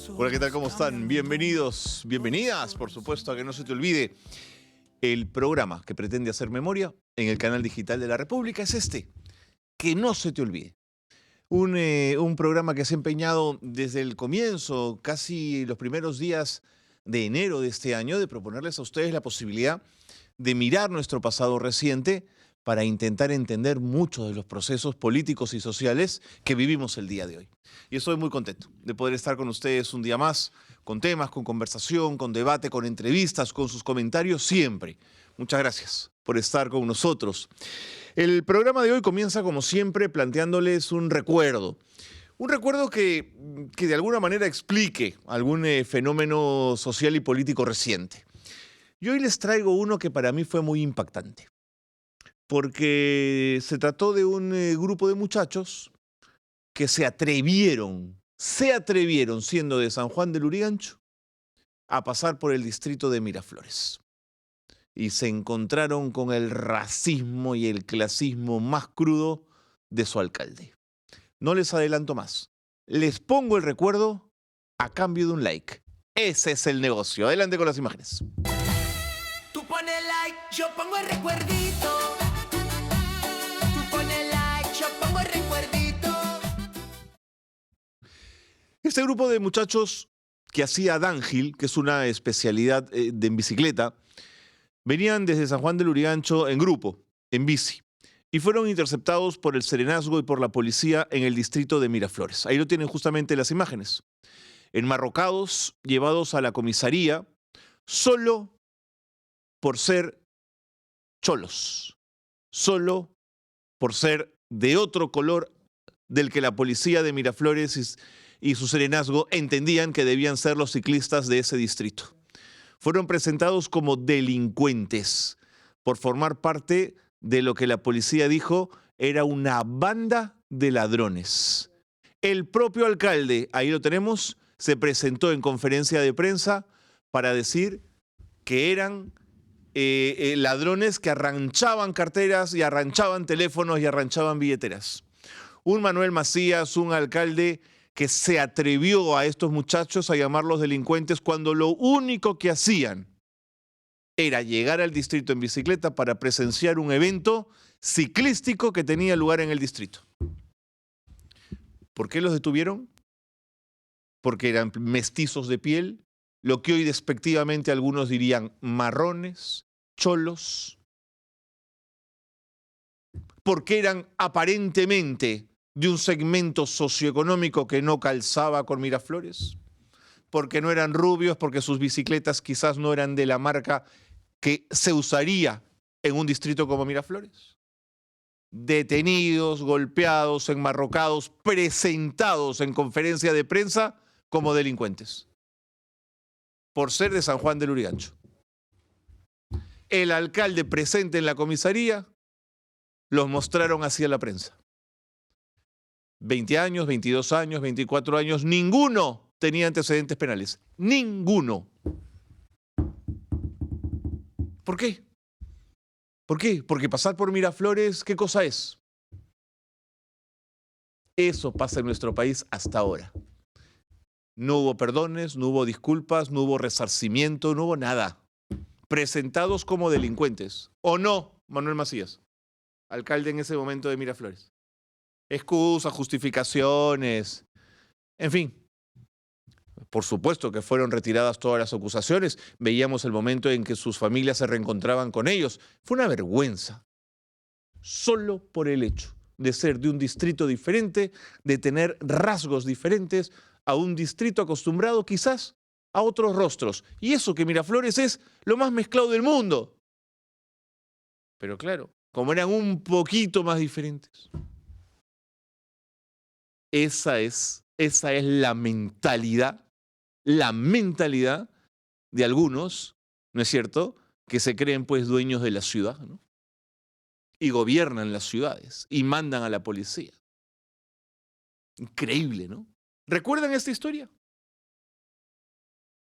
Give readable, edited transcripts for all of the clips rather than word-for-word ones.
Hola, ¿qué tal? ¿Cómo están? Bienvenidos, bienvenidas, por supuesto, a que no se te olvide. El programa que pretende hacer memoria en el canal digital de la República es este, que no se te olvide. Un programa que se ha empeñado desde el comienzo, casi los primeros días de enero de este año, de proponerles a ustedes la posibilidad de mirar nuestro pasado reciente para intentar entender muchos de los procesos políticos y sociales que vivimos el día de hoy. Y estoy muy contento de poder estar con ustedes un día más, con temas, con conversación, con debate, con entrevistas, con sus comentarios siempre. Muchas gracias por estar con nosotros. El programa de hoy comienza, como siempre, planteándoles un recuerdo. Un recuerdo que de alguna manera explique algún fenómeno social y político reciente. Y hoy les traigo uno que para mí fue muy impactante, porque se trató de un grupo de muchachos que se atrevieron, siendo de San Juan del Lurigancho, a pasar por el distrito de Miraflores. Y se encontraron con el racismo y el clasismo más crudo de su alcalde. No les adelanto más. Les pongo el recuerdo a cambio de un like. Ese es el negocio. Adelante con las imágenes. Tú pones like, yo pongo el recuerdito. Tú pones like, yo pongo el recuerdito. Este grupo de muchachos que hacía downhill, que es una especialidad en bicicleta, venían desde San Juan del Lurigancho en grupo, en bici, y fueron interceptados por el Serenazgo y por la policía en el distrito de Miraflores. Ahí lo tienen justamente las imágenes. Enmarrocados, llevados a la comisaría, solo por ser cholos, solo por ser de otro color del que la policía de Miraflores y su serenazgo entendían que debían ser los ciclistas de ese distrito. Fueron presentados como delincuentes por formar parte de lo que la policía dijo era una banda de ladrones. El propio alcalde, ahí lo tenemos, se presentó en conferencia de prensa para decir que eran ladrones que arranchaban carteras y arranchaban teléfonos y arranchaban billeteras. Un Manuel Macías, un alcalde que se atrevió a estos muchachos a llamarlos delincuentes cuando lo único que hacían era llegar al distrito en bicicleta para presenciar un evento ciclístico que tenía lugar en el distrito. ¿Por qué los detuvieron? Porque eran mestizos de piel, lo que hoy despectivamente algunos dirían marrones, cholos, porque eran aparentemente de un segmento socioeconómico que no calzaba con Miraflores, porque no eran rubios, porque sus bicicletas quizás no eran de la marca que se usaría en un distrito como Miraflores. Detenidos, golpeados, enmarrocados, presentados en conferencia de prensa como delincuentes, por ser de San Juan del Lurigancho. El alcalde presente en la comisaría los mostraron hacia la prensa. 20 años, 22 años, 24 años, ninguno tenía antecedentes penales. Ninguno. ¿Por qué? ¿Por qué? Porque pasar por Miraflores, ¿qué cosa es? Eso pasa en nuestro país hasta ahora. No hubo perdones, no hubo disculpas, no hubo resarcimiento, no hubo nada. Presentados como delincuentes. ¿O no, Manuel Macías, alcalde en ese momento de Miraflores? Excusas, justificaciones, en fin. Por supuesto que fueron retiradas todas las acusaciones. Veíamos el momento en que sus familias se reencontraban con ellos. Fue una vergüenza. Solo por el hecho de ser de un distrito diferente, de tener rasgos diferentes a un distrito acostumbrado quizás a otros rostros. Y eso que Miraflores es lo más mezclado del mundo. Pero claro, como eran un poquito más diferentes. Esa es la mentalidad de algunos, ¿no es cierto?, que se creen pues dueños de la ciudad, ¿no? Y gobiernan las ciudades y mandan a la policía. Increíble, ¿no? ¿Recuerdan esta historia?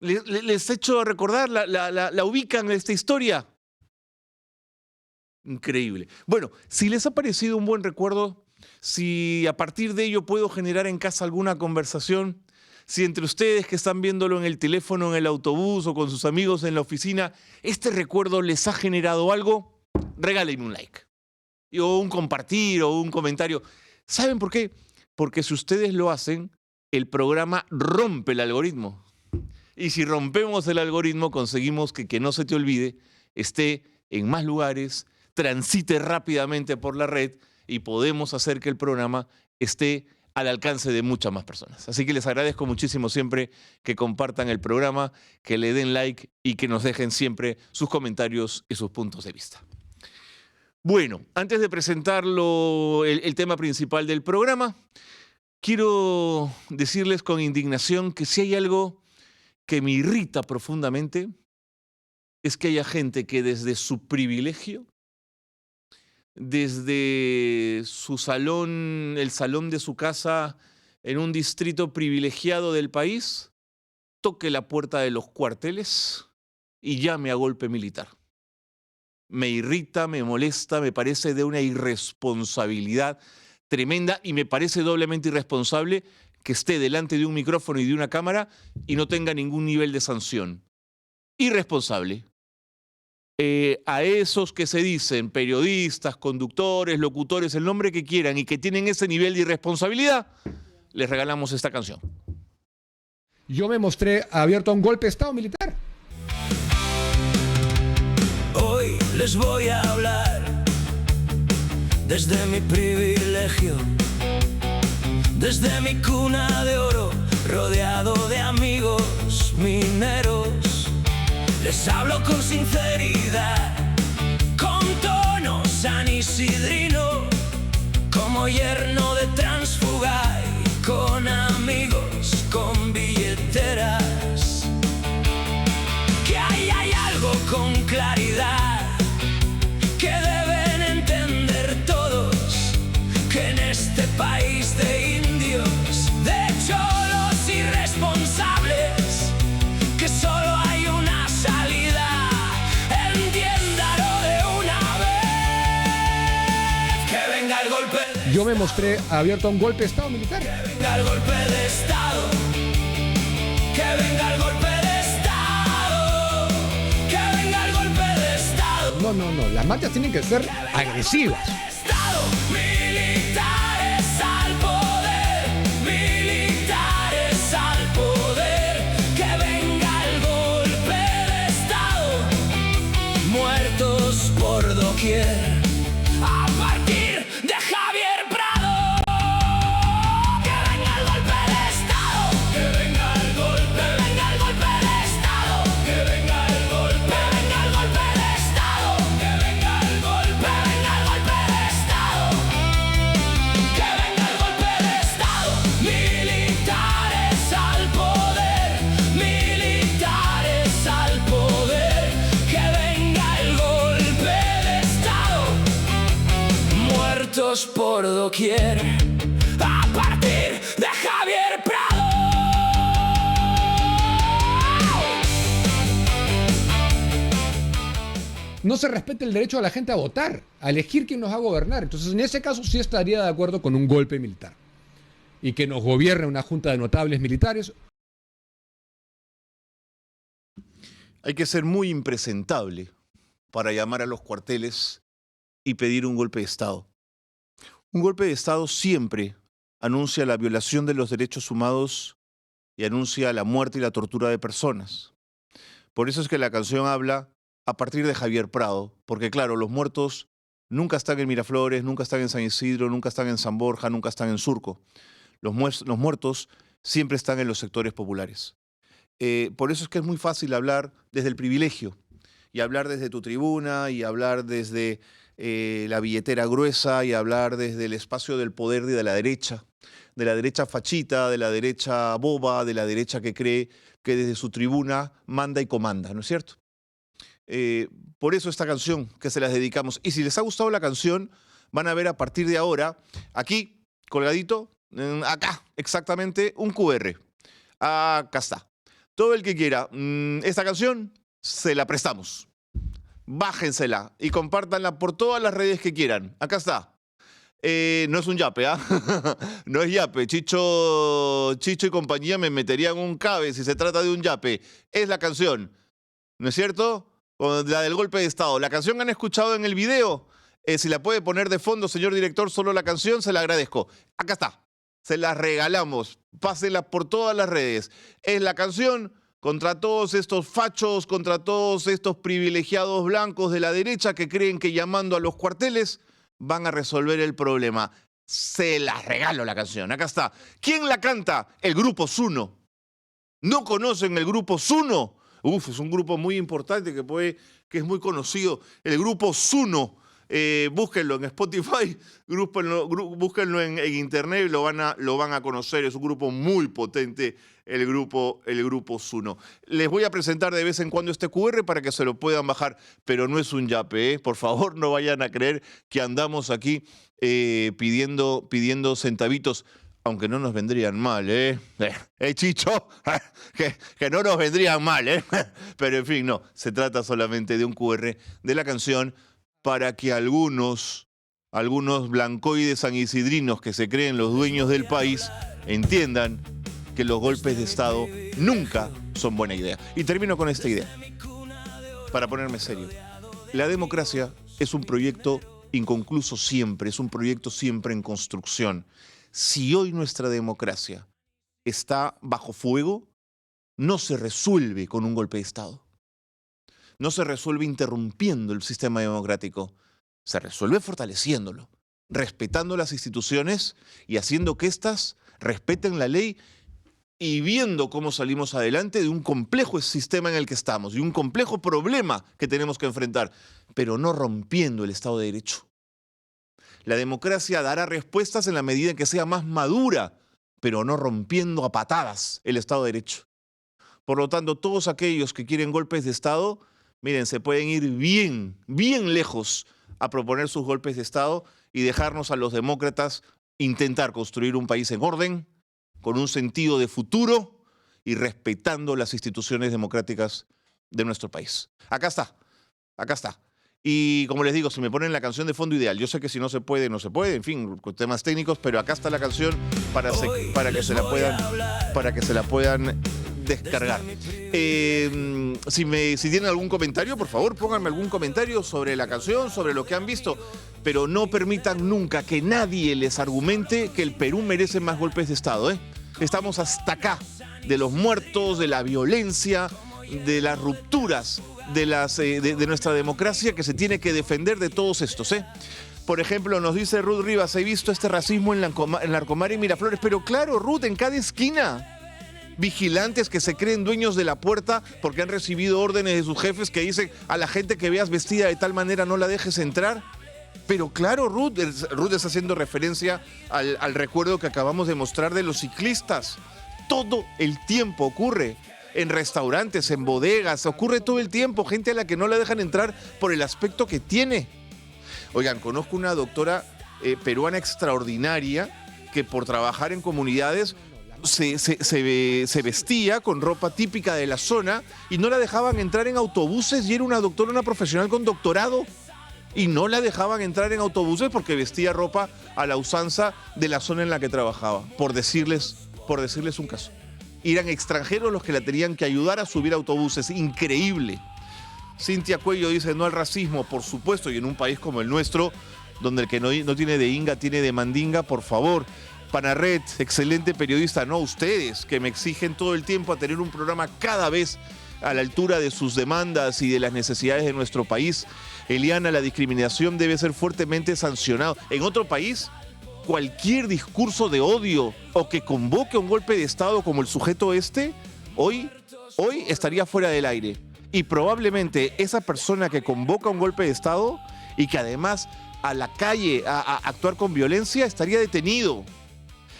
Les echo a recordar, la ubican esta historia. Increíble. Bueno, si les ha parecido un buen recuerdo, si a partir de ello puedo generar en casa alguna conversación, Si entre ustedes que están viéndolo en el teléfono, en el autobús o con sus amigos en la oficina, este recuerdo les ha generado algo, regálenme un like. O un compartir o un comentario. ¿Saben por qué? Porque si ustedes lo hacen, el programa rompe el algoritmo. Y si rompemos el algoritmo, conseguimos que no se te olvide, esté en más lugares, transite rápidamente por la red y podemos hacer que el programa esté al alcance de muchas más personas. Así que les agradezco muchísimo siempre que compartan el programa, que le den like y que nos dejen siempre sus comentarios y sus puntos de vista. Bueno, antes de presentarlo, el tema principal del programa, quiero decirles con indignación que si hay algo que me irrita profundamente, es que haya gente que desde su privilegio, desde su salón, el salón de su casa, en un distrito privilegiado del país, toque la puerta de los cuarteles y llame a golpe militar. Me irrita, me molesta, me parece de una irresponsabilidad tremenda y me parece doblemente irresponsable que esté delante de un micrófono y de una cámara y no tenga ningún nivel de sanción. Irresponsable. A esos que se dicen periodistas, conductores, locutores, el nombre que quieran y que tienen ese nivel de irresponsabilidad, les regalamos esta canción. Yo me mostré abierto a un golpe de Estado militar. Hoy les voy a hablar desde mi privilegio, desde mi cuna de oro, rodeado de amigos mineros. Les hablo con sinceridad, con tono sanisidrino, como yerno de tránsfuga y con amigos con billeteras. Que hay algo con claridad que deben entender todos, que en este país de indios, de cholos irresponsables, que solo hay una salida, entiéndalo de una vez. Que venga el golpe de Yo me mostré abierto a un golpe de Estado militar. Que venga el golpe de Estado, que venga el golpe de Estado, que venga el golpe de Estado. No, las marchas tienen que ser agresivas. Estado, militares al poder, militares al poder, que venga el golpe de Estado, muertos por doquier, a partir de Javier Prado. Que venga el golpe de Estado, que venga el golpe de Estado, que venga el golpe de Estado, que venga el golpe de Estado, que venga el golpe de Estado, militares al poder, militares al poder, que venga el golpe de Estado, muertos por doquier, a partir de Javier Prado. No se respeta el derecho de la gente a votar, a elegir quién nos va a gobernar. Entonces, en ese caso sí estaría de acuerdo con un golpe militar. Y que nos gobierne una junta de notables militares. Hay que ser muy impresentable para llamar a los cuarteles y pedir un golpe de Estado. Un golpe de Estado siempre anuncia la violación de los derechos humanos y anuncia la muerte y la tortura de personas. Por eso es que la canción habla a partir de Javier Prado, porque claro, los muertos nunca están en Miraflores, nunca están en San Isidro, nunca están en San Borja, nunca están en Surco. Los muertos siempre están en los sectores populares. Por eso es que es muy fácil hablar desde el privilegio, y hablar desde tu tribuna, y hablar desde la billetera gruesa, y hablar desde el espacio del poder de la derecha fachita, de la derecha boba, de la derecha que cree que desde su tribuna manda y comanda, ¿no es cierto? Por eso esta canción que se las dedicamos. Y si les ha gustado la canción, van a ver a partir de ahora, aquí, colgadito, acá, exactamente, un QR. Acá está. Todo el que quiera esta canción, se la prestamos. Bájensela y compártanla por todas las redes que quieran. Acá está. No es un yape, ¿ah? No es yape. Chicho y compañía me meterían un cabe si se trata de un yape. Es la canción, ¿no es cierto? La del golpe de Estado. ¿La canción han escuchado en el video? Si la puede poner de fondo, señor director, solo la canción, se la agradezco. Acá está. Se la regalamos. Pásenla por todas las redes. Es la canción contra todos estos fachos, contra todos estos privilegiados blancos de la derecha que creen que llamando a los cuarteles van a resolver el problema. Se las regalo la canción. Acá está. ¿Quién la canta? El grupo Zuno. ¿No conocen el grupo Zuno? Es un grupo muy importante que es muy conocido. El grupo Zuno. Búsquenlo en Spotify, búsquenlo en internet y lo van a conocer. Es un grupo muy potente, el grupo Zuno. Les voy a presentar de vez en cuando este QR para que se lo puedan bajar, pero no es un yape, ¿eh? Por favor, no vayan a creer que andamos aquí pidiendo centavitos, aunque no nos vendrían mal, ¿eh? Chicho, que no nos vendrían mal, ¿eh? Pero en fin, no, se trata solamente de un QR de la canción para que algunos blancoides sanisidrinos que se creen los dueños del país entiendan que los golpes de Estado nunca son buena idea. Y termino con esta idea, para ponerme serio. La democracia es un proyecto inconcluso siempre, es un proyecto siempre en construcción. Si hoy nuestra democracia está bajo fuego, no se resuelve con un golpe de Estado. No se resuelve interrumpiendo el sistema democrático, se resuelve fortaleciéndolo, respetando las instituciones y haciendo que éstas respeten la ley y viendo cómo salimos adelante de un complejo sistema en el que estamos y un complejo problema que tenemos que enfrentar, pero no rompiendo el Estado de Derecho. La democracia dará respuestas en la medida en que sea más madura, pero no rompiendo a patadas el Estado de Derecho. Por lo tanto, todos aquellos que quieren golpes de Estado, miren, se pueden ir bien lejos a proponer sus golpes de Estado y dejarnos a los demócratas intentar construir un país en orden, con un sentido de futuro y respetando las instituciones democráticas de nuestro país. Acá está. Y como les digo, si me ponen la canción de fondo ideal, yo sé que si no se puede, no se puede, en fin, con temas técnicos, pero acá está la canción para que se la puedan descargar. Si tienen algún comentario, por favor, pónganme algún comentario sobre la canción, sobre lo que han visto, pero no permitan nunca que nadie les argumente que el Perú merece más golpes de Estado, ¿eh? Estamos hasta acá de los muertos, de la violencia, de las rupturas de nuestra democracia que se tiene que defender de todos estos, ¿eh? Por ejemplo, nos dice Ruth Rivas, he visto este racismo en Larcomar y Miraflores, pero claro, Ruth, en cada esquina. Vigilantes que se creen dueños de la puerta porque han recibido órdenes de sus jefes que dicen a la gente que veas vestida de tal manera no la dejes entrar. Pero claro, Ruth está haciendo referencia al recuerdo que acabamos de mostrar de los ciclistas. Todo el tiempo ocurre. En restaurantes, en bodegas, ocurre todo el tiempo. Gente a la que no la dejan entrar por el aspecto que tiene. Oigan, conozco una doctora peruana extraordinaria que por trabajar en comunidades se vestía con ropa típica de la zona y no la dejaban entrar en autobuses y era una doctora, una profesional con doctorado. Y no la dejaban entrar en autobuses porque vestía ropa a la usanza de la zona en la que trabajaba, por decirles un caso. Eran extranjeros los que la tenían que ayudar a subir autobuses. Increíble. Cintia Cuello dice no al racismo, por supuesto, y en un país como el nuestro, donde el que no tiene de inga tiene de mandinga, por favor. Panarret, excelente periodista, no ustedes, que me exigen todo el tiempo a tener un programa cada vez a la altura de sus demandas y de las necesidades de nuestro país. Eliana, la discriminación debe ser fuertemente sancionado. En otro país, cualquier discurso de odio o que convoque un golpe de Estado como el sujeto hoy estaría fuera del aire. Y probablemente esa persona que convoca un golpe de Estado y que además a la calle a actuar con violencia estaría detenido.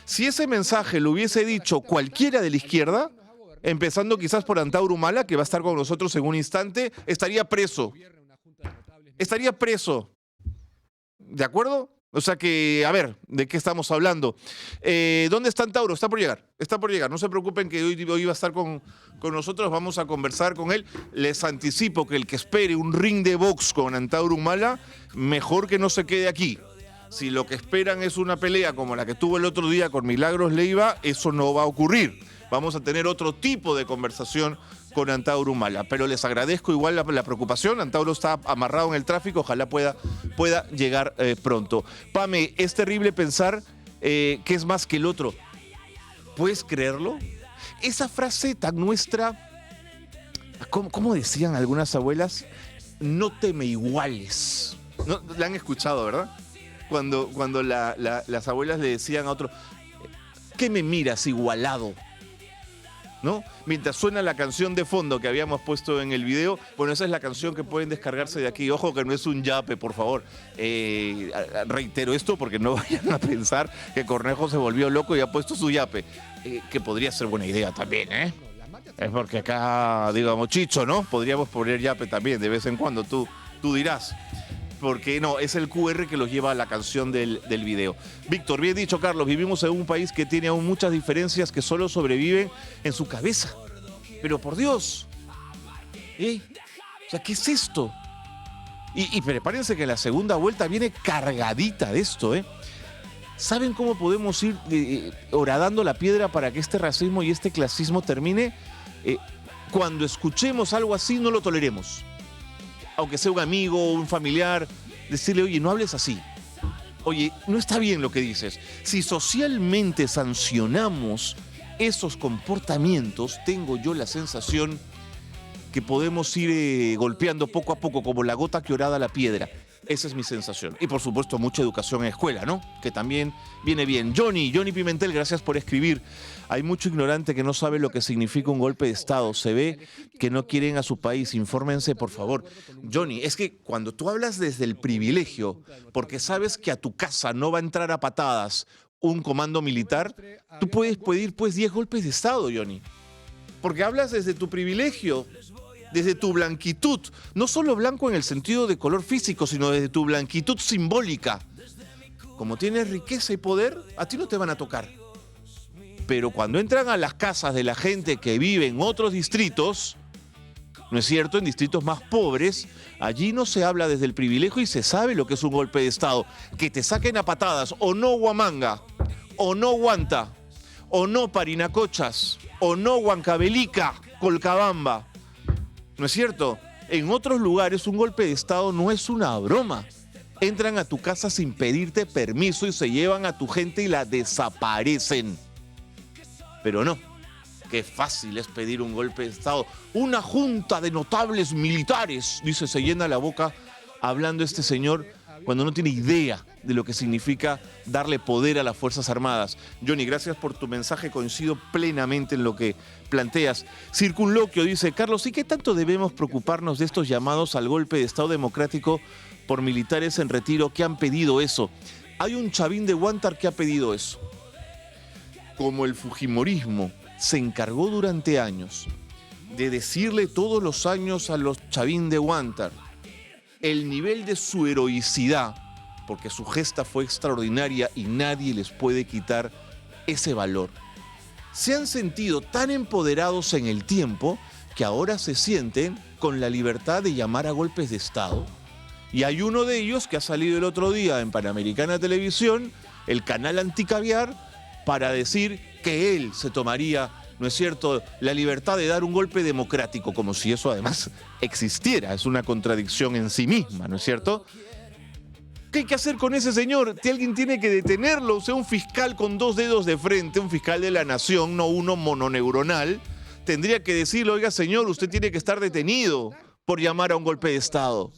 Si ese mensaje lo hubiese dicho cualquiera de la izquierda, empezando quizás por Antauro Humala, que va a estar con nosotros en un instante, estaría preso. Estaría preso. ¿De acuerdo? O sea que, a ver, ¿de qué estamos hablando? ¿Dónde está Antauro? Está por llegar. No se preocupen que hoy va a estar con nosotros, vamos a conversar con él. Les anticipo que el que espere un ring de box con Antauro Humala, mejor que no se quede aquí. Si lo que esperan es una pelea como la que tuvo el otro día con Milagros Leiva, eso no va a ocurrir. Vamos a tener otro tipo de conversación con Antauro Humala. Pero les agradezco igual la preocupación. Antauro está amarrado en el tráfico, ojalá pueda llegar pronto. Pame, es terrible pensar que es más que el otro. ¿Puedes creerlo? Esa frase tan nuestra, ¿cómo decían algunas abuelas? No te me iguales. ¿No? La han escuchado, ¿verdad? Cuando las abuelas le decían a otro, ¿qué me miras igualado? ¿No? Mientras suena la canción de fondo que habíamos puesto en el video, bueno, esa es la canción que pueden descargarse de aquí. Ojo que no es un yape, por favor. Reitero esto porque no vayan a pensar que Cornejo se volvió loco y ha puesto su yape. Que podría ser buena idea también, ¿eh? Es porque acá, digamos, Chicho, ¿no? Podríamos poner yape también de vez en cuando, tú dirás. Porque no, es el QR que los lleva a la canción del video. Víctor, bien dicho, Carlos, vivimos en un país que tiene aún muchas diferencias que solo sobreviven en su cabeza. Pero por Dios, o sea, ¿qué es esto? Y prepárense que la segunda vuelta viene cargadita de esto, ¿eh? ¿Saben cómo podemos ir horadando la piedra para que este racismo y este clasismo termine? Cuando escuchemos algo así, no lo toleremos. Aunque sea un amigo, un familiar, decirle, oye, no hables así. Oye, no está bien lo que dices. Si socialmente sancionamos esos comportamientos, tengo yo la sensación que podemos ir golpeando poco a poco, como la gota que horada la piedra. Esa es mi sensación. Y por supuesto, mucha educación en escuela, ¿no? Que también viene bien. Johnny Pimentel, gracias por escribir. Hay mucho ignorante que no sabe lo que significa un golpe de Estado. Se ve que no quieren a su país. Infórmense, por favor. Johnny, es que cuando tú hablas desde el privilegio, porque sabes que a tu casa no va a entrar a patadas un comando militar, tú puedes pedir pues 10 golpes de Estado, Johnny. Porque hablas desde tu privilegio, desde tu blanquitud, no solo blanco en el sentido de color físico, sino desde tu blanquitud simbólica. Como tienes riqueza y poder, a ti no te van a tocar. Pero cuando entran a las casas de la gente que vive en otros distritos, ¿no es cierto?, en distritos más pobres, allí no se habla desde el privilegio y se sabe lo que es un golpe de Estado. Que te saquen a patadas, o no Huamanga, o no Huanta, o no Parinacochas, o no Huancavelica, Colcabamba. ¿No es cierto? En otros lugares un golpe de Estado no es una broma. Entran a tu casa sin pedirte permiso y se llevan a tu gente y la desaparecen. Pero no, qué fácil es pedir un golpe de Estado. Una junta de notables militares, dice, se llena la boca hablando este señor cuando no tiene idea de lo que significa darle poder a las Fuerzas Armadas. Johnny, gracias por tu mensaje, coincido plenamente en lo que planteas. Circunloquio dice, Carlos, ¿y qué tanto debemos preocuparnos de estos llamados al golpe de Estado democrático por militares en retiro que han pedido eso? Hay un chavín de Huántar que ha pedido eso. Como el fujimorismo se encargó durante años de decirle todos los años a los chavín de Huántar el nivel de su heroicidad, porque su gesta fue extraordinaria y nadie les puede quitar ese valor. Se han sentido tan empoderados en el tiempo que ahora se sienten con la libertad de llamar a golpes de Estado. Y hay uno de ellos que ha salido el otro día en Panamericana Televisión, el canal anticaviar, para decir que él se tomaría, ¿no es cierto?, la libertad de dar un golpe democrático, como si eso además existiera. Es una contradicción en sí misma, ¿no es cierto? ¿Qué hay que hacer con ese señor? Alguien tiene que detenerlo, o sea, un fiscal con 2 dedos de frente, un fiscal de la nación, no uno mononeuronal, tendría que decirle, oiga señor, usted tiene que estar detenido por llamar a un golpe de Estado.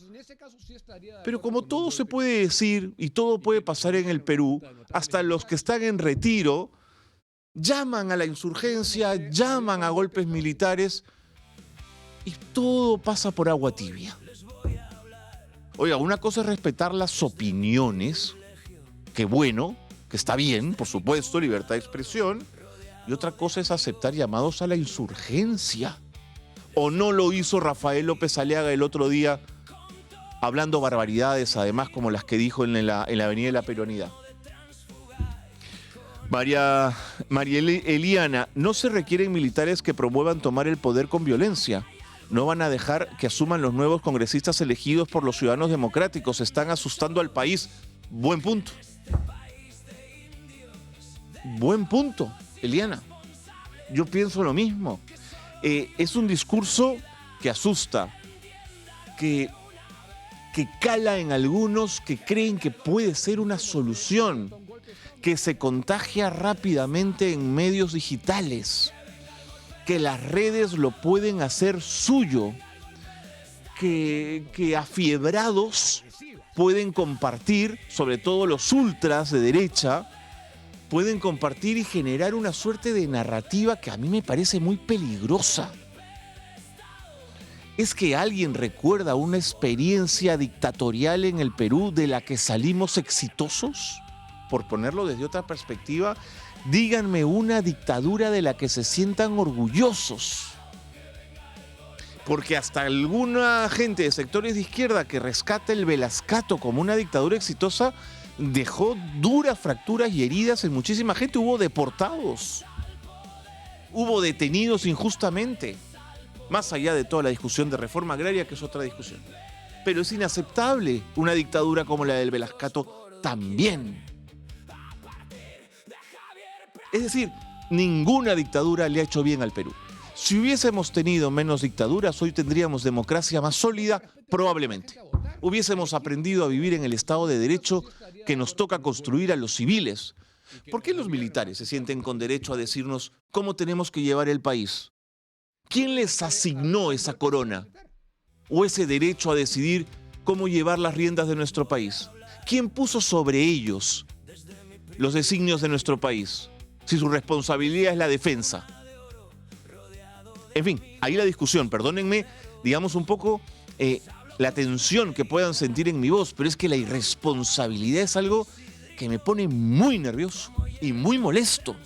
Pero como todo se puede decir y todo puede pasar en el Perú, hasta los que están en retiro llaman a la insurgencia, llaman a golpes militares y todo pasa por agua tibia. Oiga, una cosa es respetar las opiniones, que bueno, que está bien, por supuesto, libertad de expresión, y otra cosa es aceptar llamados a la insurgencia. ¿O no lo hizo Rafael López Aliaga el otro día, hablando barbaridades, además, como las que dijo en la Avenida de la Peronidad? María Eliana, no se requieren militares que promuevan tomar el poder con violencia. No van a dejar que asuman los nuevos congresistas elegidos por los ciudadanos democráticos. Están asustando al país. Buen punto. Buen punto, Eliana. Yo pienso lo mismo. Es un discurso que asusta, que cala en algunos que creen que puede ser una solución, que se contagia rápidamente en medios digitales, que las redes lo pueden hacer suyo, que afiebrados pueden compartir, sobre todo los ultras de derecha, pueden compartir y generar una suerte de narrativa que a mí me parece muy peligrosa. ¿Es que alguien recuerda una experiencia dictatorial en el Perú de la que salimos exitosos? Por ponerlo desde otra perspectiva, díganme una dictadura de la que se sientan orgullosos. Porque hasta alguna gente de sectores de izquierda que rescata el Velascato como una dictadura exitosa dejó duras fracturas y heridas en muchísima gente. Hubo deportados, hubo detenidos injustamente, más allá de toda la discusión de reforma agraria, que es otra discusión. Pero es inaceptable una dictadura como la del Velascato también. Es decir, ninguna dictadura le ha hecho bien al Perú. Si hubiésemos tenido menos dictaduras, hoy tendríamos democracia más sólida, probablemente. Hubiésemos aprendido a vivir en el Estado de Derecho que nos toca construir a los civiles. ¿Por qué los militares se sienten con derecho a decirnos cómo tenemos que llevar el país? ¿Quién les asignó esa corona? ¿O ese derecho a decidir cómo llevar las riendas de nuestro país? ¿Quién puso sobre ellos los designios de nuestro país? Si su responsabilidad es la defensa. En fin, ahí la discusión, perdónenme, digamos un poco la tensión que puedan sentir en mi voz, pero es que la irresponsabilidad es algo que me pone muy nervioso y muy molesto.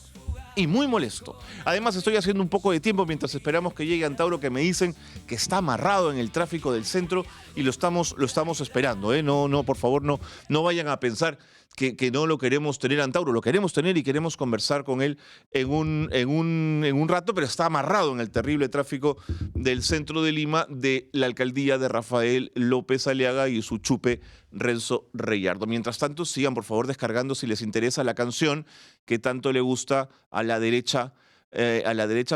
Y muy molesto. Además, estoy haciendo un poco de tiempo mientras esperamos que llegue Antauro, que me dicen que está amarrado en el tráfico del centro y lo estamos esperando. No, por favor, no vayan a pensar que no lo queremos tener, Antauro. Lo queremos tener y queremos conversar con él en un rato, pero está amarrado en el terrible tráfico del centro de Lima, de la alcaldía de Rafael López Aliaga y su chupe Renzo Reyardo. Mientras tanto, sigan por favor descargando si les interesa la canción que tanto le gusta a la derecha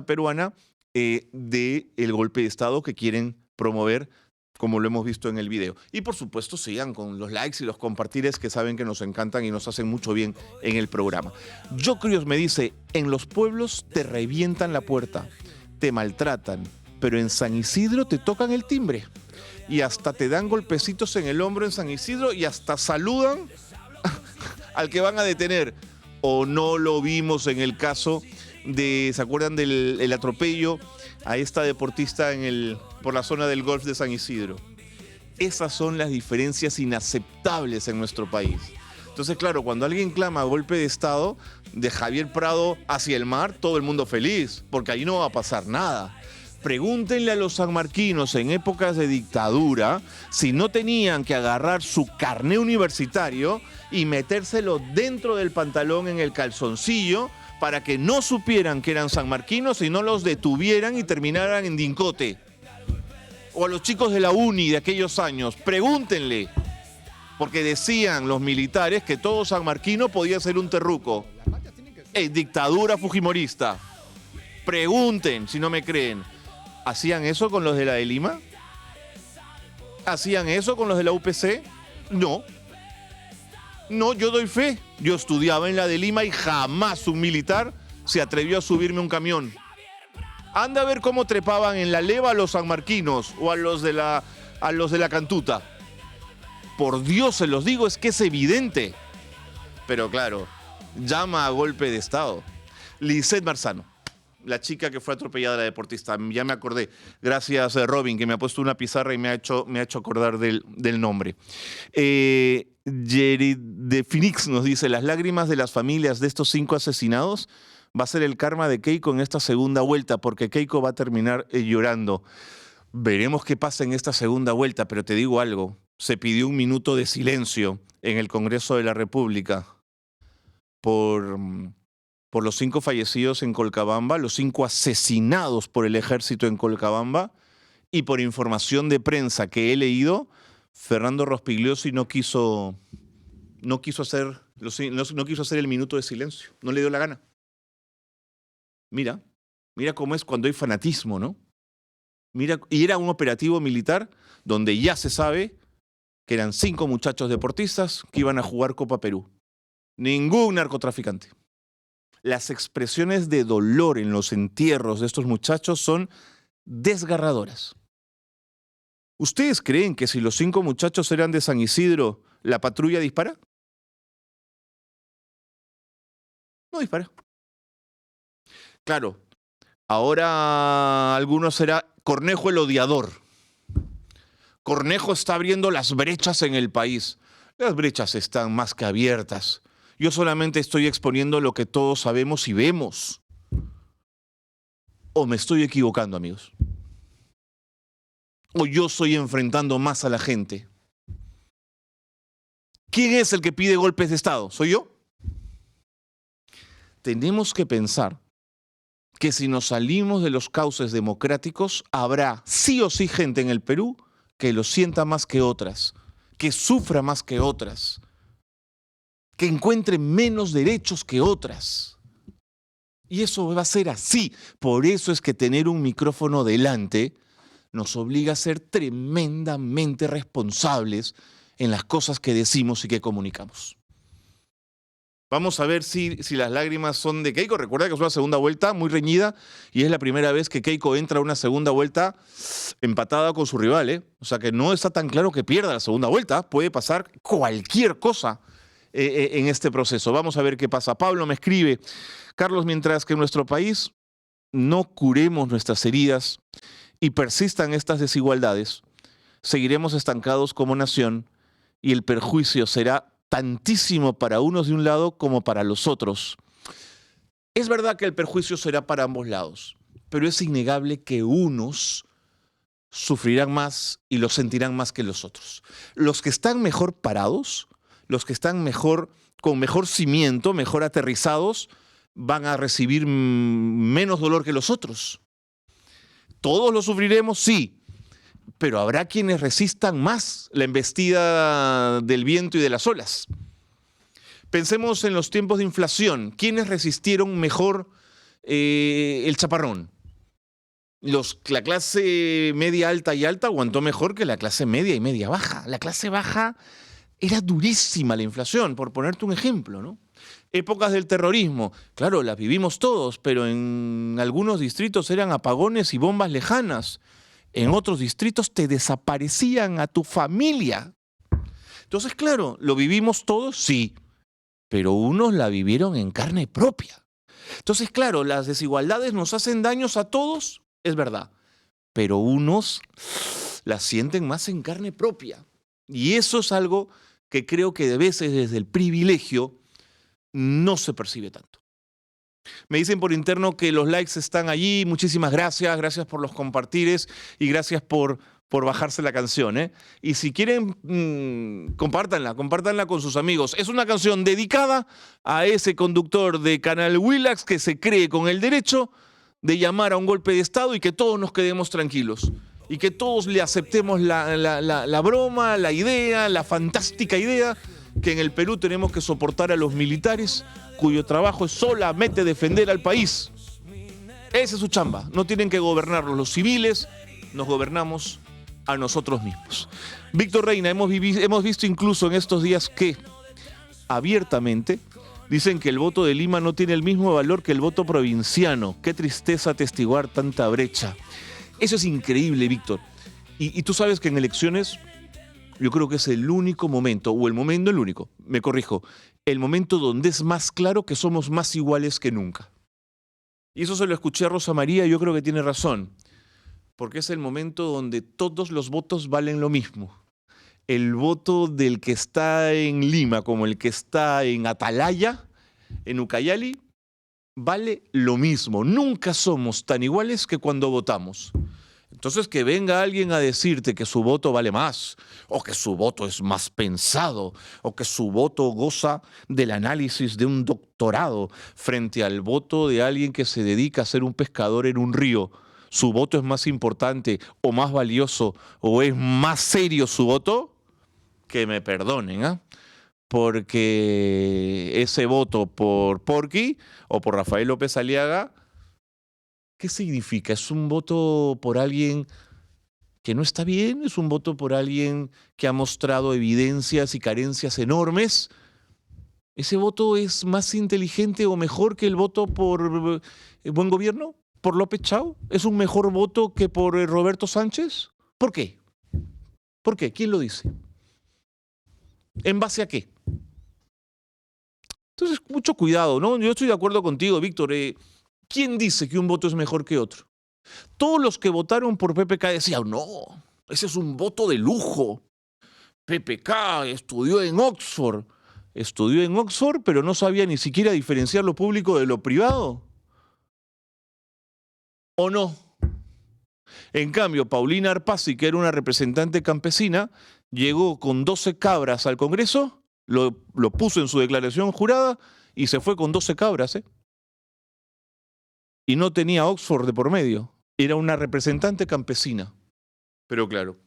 peruana de el golpe de Estado que quieren promover, como lo hemos visto en el video. Y por supuesto sigan con los likes y los compartires que saben que nos encantan y nos hacen mucho bien en el programa. Jocrios me dice, en los pueblos te revientan la puerta, te maltratan, pero en San Isidro te tocan el timbre. Y hasta te dan golpecitos en el hombro en San Isidro y hasta saludan al que van a detener. O no lo vimos en el caso de, ¿se acuerdan del atropello a esta deportista por la zona del golf de San Isidro? Esas son las diferencias inaceptables en nuestro país. Entonces, claro, cuando alguien clama golpe de Estado de Javier Prado hacia el mar, todo el mundo feliz, porque ahí no va a pasar nada. Pregúntenle a los sanmarquinos en épocas de dictadura si no tenían que agarrar su carné universitario y metérselo dentro del pantalón en el calzoncillo para que no supieran que eran sanmarquinos y no los detuvieran y terminaran en Dincote. O a los chicos de la uni de aquellos años, pregúntenle, porque decían los militares que todo sanmarquino podía ser un terruco. Dictadura fujimorista. Pregunten si no me creen. ¿Hacían eso con los de la de Lima? ¿Hacían eso con los de la UPC? No. No, yo doy fe. Yo estudiaba en la de Lima y jamás un militar se atrevió a subirme un camión. Anda a ver cómo trepaban en la leva a los sanmarquinos o a los de la Cantuta. Por Dios se los digo, es que es evidente. Pero claro, llama a golpe de Estado. Lisette Marzano, la chica que fue atropellada, la deportista, ya me acordé. Gracias, Robin, que me ha puesto una pizarra y me ha hecho acordar del nombre. Jerry de Phoenix nos dice, las lágrimas de las familias de estos 5 asesinados va a ser el karma de Keiko en esta segunda vuelta, porque Keiko va a terminar llorando. Veremos qué pasa en esta segunda vuelta, pero te digo algo. Se pidió 1 minuto de silencio en el Congreso de la República por los 5 fallecidos en Colcabamba, los 5 asesinados por el ejército en Colcabamba, y por información de prensa que he leído, Fernando Rospigliosi no quiso no quiso hacer el minuto de silencio, no le dio la gana. Mira cómo es cuando hay fanatismo, ¿no? Mira, y era un operativo militar donde ya se sabe que eran 5 muchachos deportistas que iban a jugar Copa Perú. Ningún narcotraficante. Las expresiones de dolor en los entierros de estos muchachos son desgarradoras. ¿Ustedes creen que si los 5 muchachos eran de San Isidro, la patrulla dispara? No dispara. Claro, ahora algunos será Cornejo el odiador. Cornejo está abriendo las brechas en el país. Las brechas están más que abiertas. Yo solamente estoy exponiendo lo que todos sabemos y vemos. ¿O me estoy equivocando, amigos? ¿O yo estoy enfrentando más a la gente? ¿Quién es el que pide golpes de Estado? ¿Soy yo? Tenemos que pensar que si nos salimos de los cauces democráticos, habrá sí o sí gente en el Perú que lo sienta más que otras, que sufra más que otras, que encuentre menos derechos que otras. Y eso va a ser así. Por eso es que tener un micrófono delante nos obliga a ser tremendamente responsables en las cosas que decimos y que comunicamos. Vamos a ver si las lágrimas son de Keiko. Recuerda que es una segunda vuelta muy reñida y es la primera vez que Keiko entra a una segunda vuelta empatada con su rival, ¿eh? O sea que no está tan claro que pierda la segunda vuelta. Puede pasar cualquier cosa en este proceso. Vamos a ver qué pasa. Pablo me escribe: Carlos, mientras que en nuestro país no curemos nuestras heridas y persistan estas desigualdades, seguiremos estancados como nación y el perjuicio será tantísimo para unos de un lado como para los otros. Es verdad que el perjuicio será para ambos lados, pero es innegable que unos sufrirán más y lo sentirán más que los otros. Los que están mejor parados, los que están con mejor cimiento, mejor aterrizados, van a recibir menos dolor que los otros. ¿Todos lo sufriremos? Sí. Pero habrá quienes resistan más la embestida del viento y de las olas. Pensemos en los tiempos de inflación. ¿Quiénes resistieron mejor el chaparrón? La clase media alta y alta aguantó mejor que la clase media y media baja. La clase baja era durísima la inflación, por ponerte un ejemplo, ¿no? Épocas del terrorismo, claro, las vivimos todos, pero en algunos distritos eran apagones y bombas lejanas. En otros distritos te desaparecían a tu familia. Entonces, claro, ¿lo vivimos todos? Sí, pero unos la vivieron en carne propia. Entonces, claro, las desigualdades nos hacen daños a todos, es verdad, pero unos las sienten más en carne propia. Y eso es algo que creo que de veces desde el privilegio no se percibe tanto. Me dicen por interno que los likes están allí. Muchísimas gracias. Gracias por los compartires y gracias por bajarse la canción, ¿eh? Y si quieren, compártanla con sus amigos. Es una canción dedicada a ese conductor de Canal Willax que se cree con el derecho de llamar a un golpe de Estado y que todos nos quedemos tranquilos. Y que todos le aceptemos la broma, la idea, la fantástica idea que en el Perú tenemos que soportar a los militares cuyo trabajo es solamente defender al país. Esa es su chamba. No tienen que gobernarlos los civiles, nos gobernamos a nosotros mismos. Víctor Reina, hemos visto incluso en estos días que abiertamente dicen que el voto de Lima no tiene el mismo valor que el voto provinciano. Qué tristeza atestiguar tanta brecha. Eso es increíble, Víctor. Y tú sabes que en elecciones yo creo que es el único momento, el momento donde es más claro que somos más iguales que nunca. Y eso se lo escuché a Rosa María y yo creo que tiene razón, porque es el momento donde todos los votos valen lo mismo. El voto del que está en Lima como el que está en Atalaya, en Ucayali, vale lo mismo. Nunca somos tan iguales que cuando votamos. Entonces, que venga alguien a decirte que su voto vale más, o que su voto es más pensado, o que su voto goza del análisis de un doctorado frente al voto de alguien que se dedica a ser un pescador en un río, su voto es más importante o más valioso o es más serio su voto, que me perdonen, ¿eh? porque ese voto por Porky o por Rafael López Aliaga, ¿qué significa? ¿Es un voto por alguien que no está bien? ¿Es un voto por alguien que ha mostrado evidencias y carencias enormes? ¿Ese voto es más inteligente o mejor que el voto por buen gobierno? ¿Por López Chao? ¿Es un mejor voto que por Roberto Sánchez? ¿Por qué? ¿Por qué? ¿Quién lo dice? ¿En base a qué? Entonces, mucho cuidado, ¿no? Yo estoy de acuerdo contigo, Víctor. ¿Quién dice que un voto es mejor que otro? Todos los que votaron por PPK decían, no, ese es un voto de lujo. PPK estudió en Oxford. Estudió en Oxford, pero no sabía ni siquiera diferenciar lo público de lo privado. ¿O no? En cambio, Paulina Arpasi, que era una representante campesina, llegó con 12 cabras al Congreso, lo puso en su declaración jurada y se fue con 12 cabras, ¿eh? Y no tenía Oxford de por medio. Era una representante campesina. Pero claro,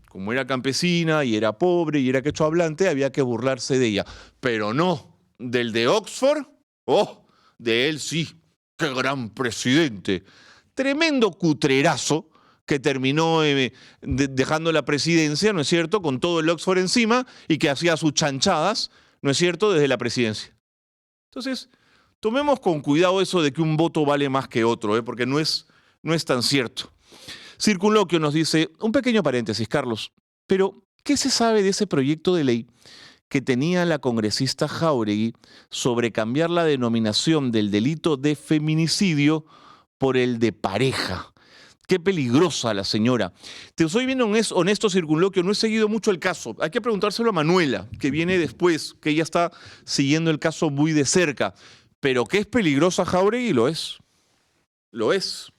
como era campesina y era pobre y era quechohablante, había que burlarse de ella. Pero no, del de Oxford, ¡oh! De él sí, ¡qué gran presidente! Tremendo cutrerazo que terminó dejando la presidencia, ¿no es cierto?, con todo el Oxford encima y que hacía sus chanchadas, ¿no es cierto?, desde la presidencia. Entonces, tomemos con cuidado eso de que un voto vale más que otro, porque no es tan cierto. Circunloquio nos dice, un pequeño paréntesis, Carlos, pero ¿qué se sabe de ese proyecto de ley que tenía la congresista Jáuregui sobre cambiar la denominación del delito de feminicidio por el de pareja? Qué peligrosa la señora. Te soy bien honesto, Circunloquio, no he seguido mucho el caso. Hay que preguntárselo a Manuela, que viene después, que ella está siguiendo el caso muy de cerca. Pero que es peligrosa Jáuregui, lo es. Lo es.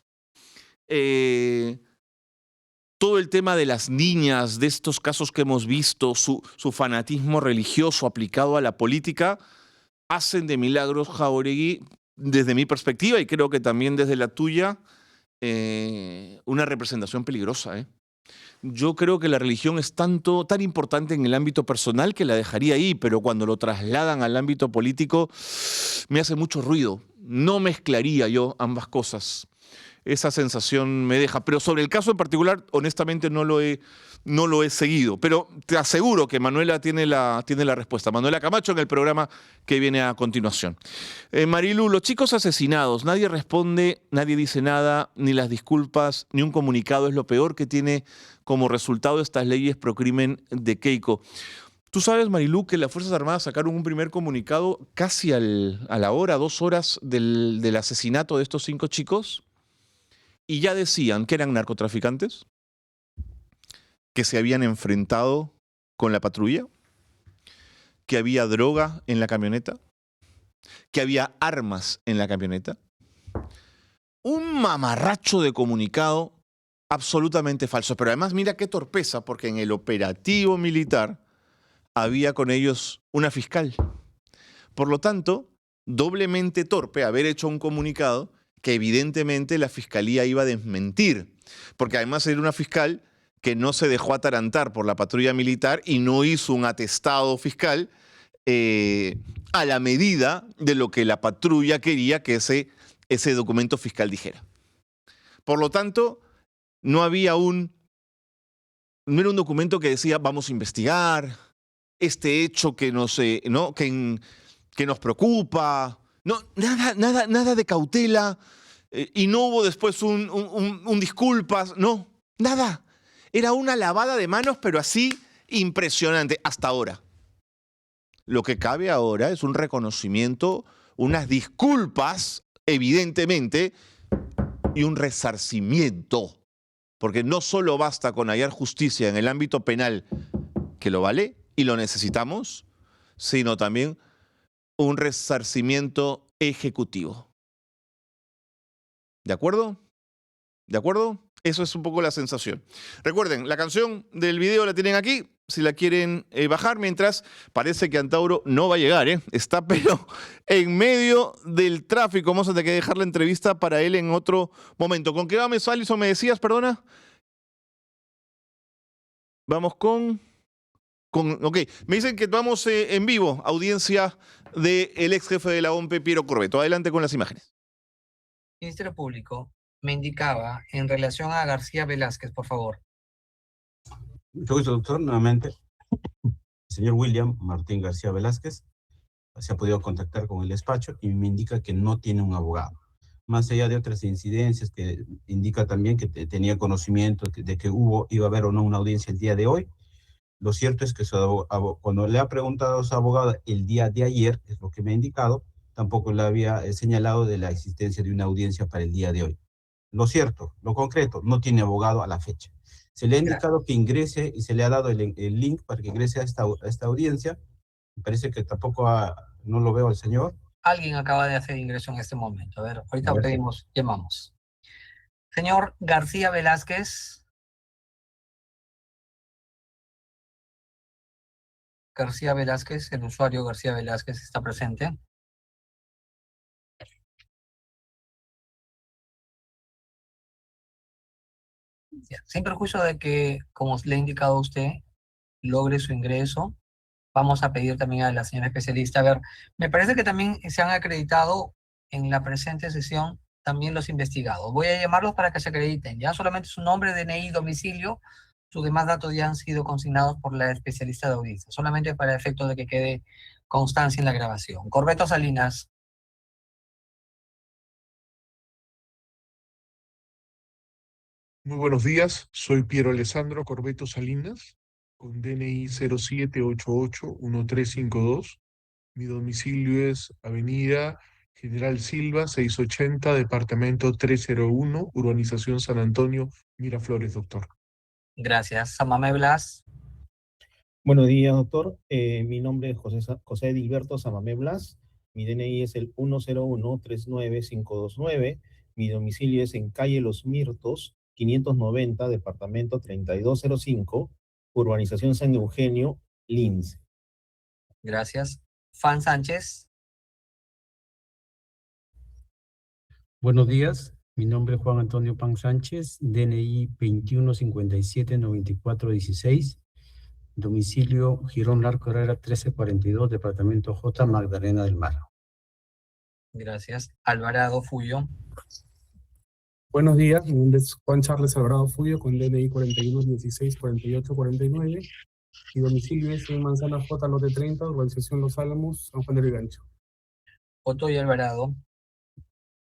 Todo el tema de las niñas, de estos casos que hemos visto, su fanatismo religioso aplicado a la política, hacen de Milagros Jáuregui, desde mi perspectiva y creo que también desde la tuya, una representación peligrosa. Yo creo que la religión es tan importante en el ámbito personal que la dejaría ahí, pero cuando lo trasladan al ámbito político me hace mucho ruido. No mezclaría yo ambas cosas. Esa sensación me deja. Pero sobre el caso en particular, honestamente no lo he seguido. Pero te aseguro que Manuela tiene la respuesta. Manuela Camacho en el programa que viene a continuación. Marilu, los chicos asesinados, nadie responde, nadie dice nada, ni las disculpas, ni un comunicado. Es lo peor que tiene como resultado estas leyes pro crimen de Keiko. Tú sabes, Marilu, que las Fuerzas Armadas sacaron un primer comunicado casi a la hora, 2 horas del asesinato de estos 5 chicos. Y ya decían que eran narcotraficantes, que se habían enfrentado con la patrulla, que había droga en la camioneta, que había armas en la camioneta. Un mamarracho de comunicado absolutamente falso. Pero además mira qué torpeza, porque en el operativo militar había con ellos una fiscal. Por lo tanto, doblemente torpe haber hecho un comunicado que evidentemente la fiscalía iba a desmentir, porque además era una fiscal que no se dejó atarantar por la patrulla militar y no hizo un atestado fiscal a la medida de lo que la patrulla quería que ese documento fiscal dijera. Por lo tanto, no era un documento que decía vamos a investigar este hecho que nos preocupa. No, nada de cautela, y no hubo después un disculpas, no, nada. Era una lavada de manos, pero así impresionante, hasta ahora. Lo que cabe ahora es un reconocimiento, unas disculpas, evidentemente, y un resarcimiento. Porque no solo basta con hallar justicia en el ámbito penal, que lo vale y lo necesitamos, sino también un resarcimiento ejecutivo. ¿De acuerdo? ¿De acuerdo? Eso es un poco la sensación. Recuerden, la canción del video la tienen aquí, si la quieren bajar, mientras parece que Antauro no va a llegar, está pero en medio del tráfico. Vamos a tener que dejar la entrevista para él en otro momento. ¿Con qué vamos, Alison? ¿Me decías, perdona? Vamos con... Ok, me dicen que vamos en vivo, audiencia del ex jefe de la OMP, Piero Corbeto. Adelante con las imágenes. Ministerio Público me indicaba en relación a García Velázquez, por favor. Mucho gusto, doctor. Nuevamente, el señor William Martín García Velázquez se ha podido contactar con el despacho y me indica que no tiene un abogado. Más allá de otras incidencias que indica también que tenía conocimiento de que iba a haber o no una audiencia el día de hoy, lo cierto es que cuando le ha preguntado a su abogada el día de ayer, es lo que me ha indicado, tampoco le había señalado de la existencia de una audiencia para el día de hoy. Lo cierto, lo concreto, no tiene abogado a la fecha. Se le ha indicado que ingrese y se le ha dado el link para que ingrese a esta audiencia. Me parece que tampoco no lo veo al señor. Alguien acaba de hacer ingreso en este momento. A ver, ahorita Gracias. pedimos, llamamos. Señor García Velázquez. García Velázquez, el usuario García Velázquez está presente. Ya, sin perjuicio de que, como le he indicado a usted, logre su ingreso, vamos a pedir también a la señora especialista. A ver, me parece que también se han acreditado en la presente sesión también los investigados. Voy a llamarlos para que se acrediten. Ya solamente su nombre, DNI, domicilio, sus demás datos ya han sido consignados por la especialista de audiencia, solamente para efecto de que quede constancia en la grabación. Corbeto Salinas. Muy buenos días, soy Piero Alessandro Corbeto Salinas, con DNI 07881352. Mi domicilio es Avenida General Silva, 680, Departamento 301, Urbanización San Antonio, Miraflores, doctor. Gracias. Samamé Blas. Buenos días, doctor. Mi nombre es José Edilberto Samamé Blas. Mi DNI es el 101-39529. Mi domicilio es en calle Los Mirtos, 590, departamento 3205, urbanización San Eugenio, Lince. Gracias. Fan Sánchez. Buenos días, mi nombre es Juan Antonio Pan Sánchez, DNI 2157-9416, domicilio Girón Larco Herrera 1342, departamento J, Magdalena del Mar. Gracias. Alvarado Fullo. Buenos días, mi nombre es Juan Charles Alvarado Fullo con DNI 41164849 y domicilio es en Manzana J, lote 30, urbanización Los Álamos, San Juan del Gancho. Otoya Alvarado.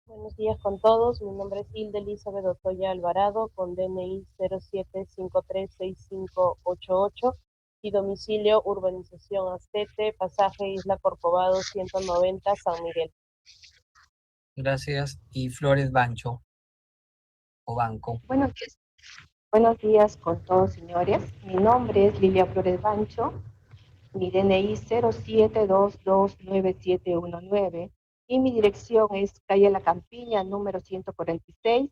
Buenos días con todos, mi nombre es Hilda Elizabeth Otoya Alvarado con DNI 07536588 y domicilio urbanización Astete, pasaje Isla Corcovado 190, San Miguel. Gracias. Y Flores Bancho. O Banco. Buenos días con todos, señores. Mi nombre es Lilia Flores Bancho, mi DNI 07229719 y mi dirección es calle La Campiña, número 146,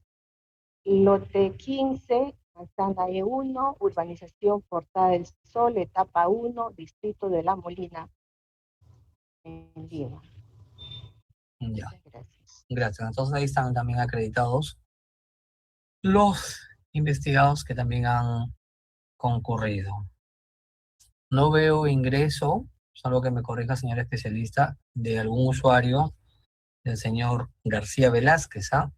lote 15, manzana E1, urbanización Portada del Sol, etapa 1, distrito de La Molina, en Lima. Ya. Gracias. Gracias. Entonces ahí están también acreditados los investigados que también han concurrido. No veo ingreso, salvo que me corrija, señora especialista, de algún usuario del señor García Velázquez, ¿ah?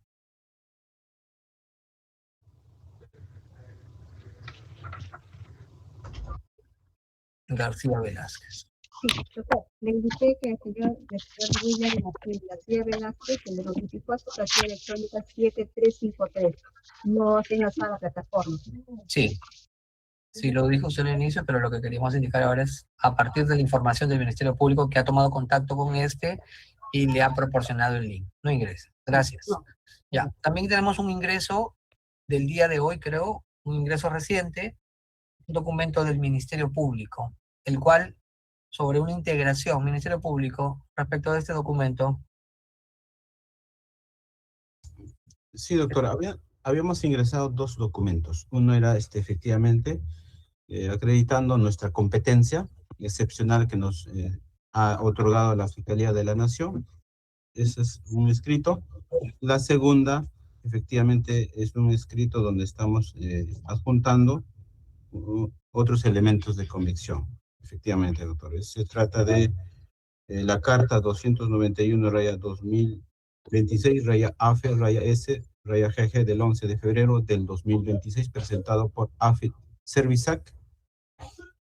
García Velázquez. Sí, doctor, le indiqué que el señor William García Velázquez, el de los 24, casilla electrónica 7353, no se enlazado a la plataforma. Sí. Sí, lo dijo usted al inicio, pero lo que queríamos indicar ahora es, a partir de la información del Ministerio Público que ha tomado contacto con este y le ha proporcionado el link. No ingresa. Gracias. No. Ya, también tenemos un ingreso del día de hoy, creo, un ingreso reciente, un documento del Ministerio Público, el cual, sobre una integración, Ministerio Público, respecto a este documento. Sí, doctora, habíamos ingresado dos documentos. Uno era efectivamente acreditando nuestra competencia excepcional que nos ha otorgado la Fiscalía de la Nación. Ese es un escrito. La segunda, efectivamente, es un escrito donde estamos adjuntando otros elementos de convicción. Efectivamente, doctor. Se trata de la carta 291-2026-AFE-S-S, del 11 de febrero del 2026, presentado por AFE Servisac,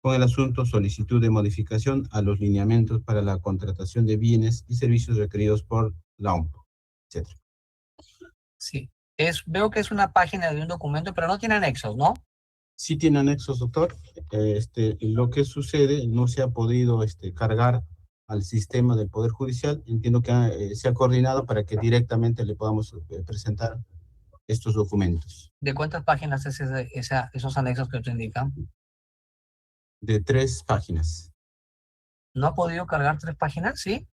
con el asunto solicitud de modificación a los lineamientos para la contratación de bienes y servicios requeridos por la OMP, etc. Sí. Veo que es una página de un documento, pero no tiene anexos, ¿no? Sí tiene anexos, doctor. Lo que sucede, no se ha podido cargar al sistema del Poder Judicial. Entiendo que se ha coordinado para que directamente le podamos presentar estos documentos. ¿De cuántas páginas es esos anexos que usted indica? De 3 páginas. ¿No ha podido cargar 3 páginas? ¿Sí?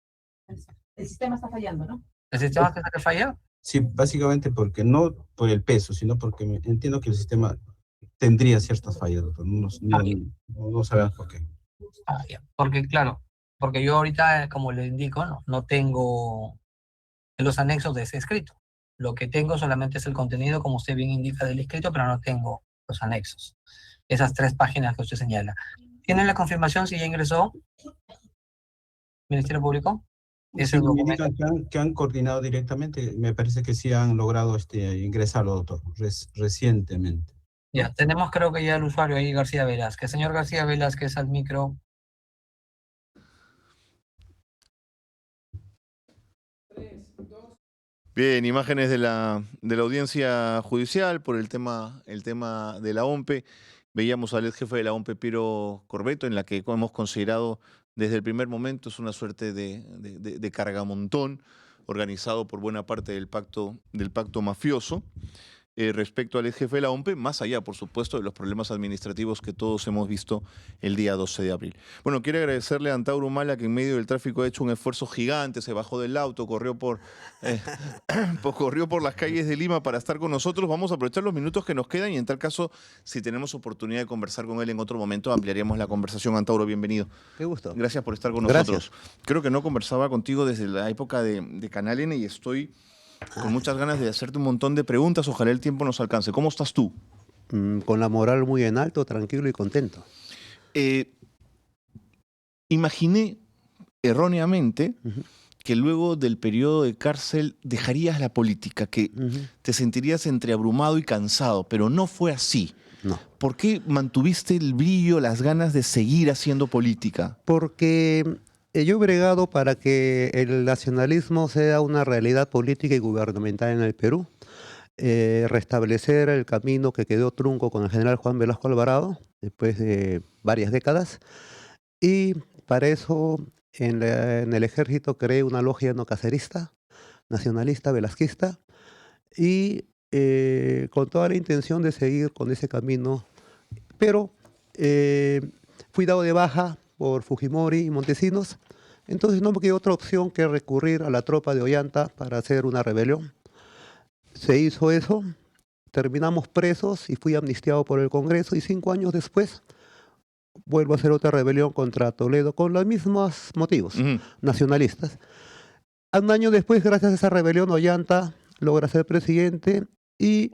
El sistema está fallando, ¿no? ¿El sistema está que falla? Sí, básicamente porque no por el peso, sino porque entiendo que el sistema tendría ciertas fallas, doctor. No sabemos por qué. Ya. Porque, claro, porque yo ahorita, como le indico, no tengo los anexos de ese escrito. Lo que tengo solamente es el contenido, como usted bien indica, del escrito, pero no tengo los anexos. Esas 3 páginas que usted señala. ¿Tienen la confirmación si ya ingresó? ¿Ministerio Público? Sí, me indican que han coordinado directamente. Me parece que sí han logrado ingresarlo, doctor, recientemente. Ya, tenemos creo que ya el usuario ahí, García Velázquez. Señor García Velázquez, al micro. Bien, imágenes de la audiencia judicial por el tema de la OMPE. Veíamos al ex jefe de la OMPE, Piero Corbeto, en la que hemos considerado desde el primer momento es una suerte de cargamontón organizado por buena parte del pacto mafioso. Respecto al ex jefe de la OMPE, más allá, por supuesto, de los problemas administrativos que todos hemos visto el día 12 de abril. Bueno, quiero agradecerle a Antauro Humala, que en medio del tráfico ha hecho un esfuerzo gigante, se bajó del auto, corrió por las calles de Lima para estar con nosotros. Vamos a aprovechar los minutos que nos quedan y en tal caso, si tenemos oportunidad de conversar con él en otro momento, ampliaríamos la conversación. Antauro, bienvenido. Qué gusto. Gracias por estar con nosotros. Gracias. Creo que no conversaba contigo desde la época de Canal N y estoy con muchas ganas de hacerte un montón de preguntas. Ojalá el tiempo nos alcance. ¿Cómo estás tú? Con la moral muy en alto, tranquilo y contento. Imaginé erróneamente que luego del periodo de cárcel dejarías la política, que te sentirías entre abrumado y cansado, pero no fue así. No. ¿Por qué mantuviste el brillo, las ganas de seguir haciendo política? Porque yo he bregado para que el nacionalismo sea una realidad política y gubernamental en el Perú. Restablecer el camino que quedó trunco con el general Juan Velasco Alvarado, después de varias décadas. Y para eso, en el ejército creé una logia no cacerista, nacionalista, velasquista, y con toda la intención de seguir con ese camino. Pero fui dado de baja por Fujimori y Montesinos, entonces no me quedó otra opción que recurrir a la tropa de Ollanta para hacer una rebelión. Se hizo eso, terminamos presos y fui amnistiado por el Congreso y 5 años después vuelvo a hacer otra rebelión contra Toledo con los mismos motivos nacionalistas. Un año después, gracias a esa rebelión, Ollanta logra ser presidente y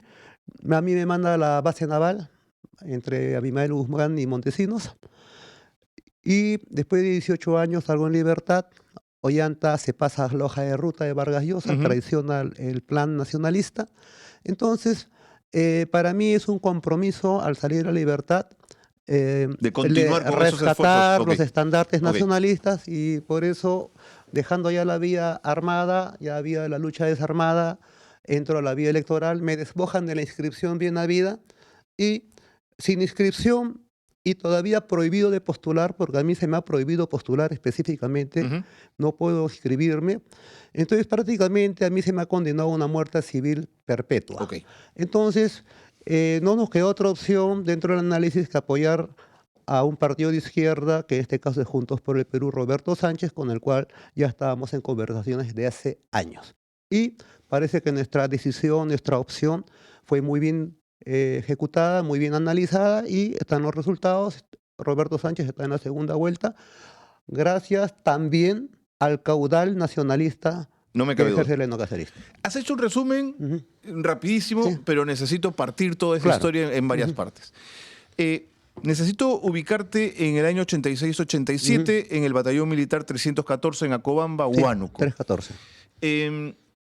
a mí me manda a la base naval entre Abimael Guzmán y Montesinos. Y después de 18 años salgo en libertad. Ollanta se pasa a la hoja de ruta de Vargas Llosa, traiciona el plan nacionalista. Entonces, para mí es un compromiso al salir a libertad de continuar con esos rescatar esfuerzos. los estandartes nacionalistas y por eso, dejando ya la vía armada, ya había la lucha desarmada, entro a la vía electoral, me despojan de la inscripción bien habida y sin inscripción y todavía prohibido de postular, porque a mí se me ha prohibido postular específicamente, no puedo inscribirme. Entonces prácticamente a mí se me ha condenado a una muerte civil perpetua. Entonces no nos quedó otra opción dentro del análisis que apoyar a un partido de izquierda, que en este caso es Juntos por el Perú, Roberto Sánchez, con el cual ya estábamos en conversaciones de hace años. Y parece que nuestra decisión, nuestra opción fue muy bien ejecutada, muy bien analizada y están los resultados. Roberto Sánchez está en la segunda vuelta, gracias también al caudal nacionalista que ejerce el enocacerista. Has hecho un resumen rapidísimo, pero necesito partir toda esa historia en varias partes. Necesito ubicarte en el año 86-87 en el batallón militar 314 en Acobamba, Sí, Huánuco. 314.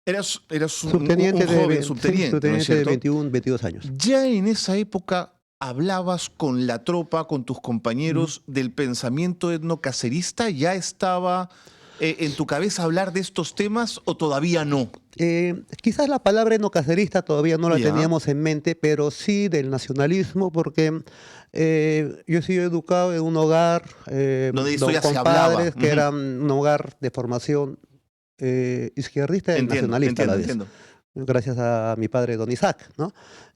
Eras un Subteniente joven de, subteniente, ¿no es subteniente de cierto? 21, 22 años. Ya en esa época hablabas con la tropa, con tus compañeros del pensamiento etnocacerista. ¿Ya estaba en tu cabeza hablar de estos temas o todavía no? Quizás la palabra etnocacerista todavía no la Ya. teníamos en mente, pero sí del nacionalismo, porque yo he sido educado en un hogar Donde esto ya se con hablaba. padres que Ujú. eran un hogar de formación izquierdista y nacionalista a la vez. Entiendo. Gracias a mi padre, don Isaac, ¿no?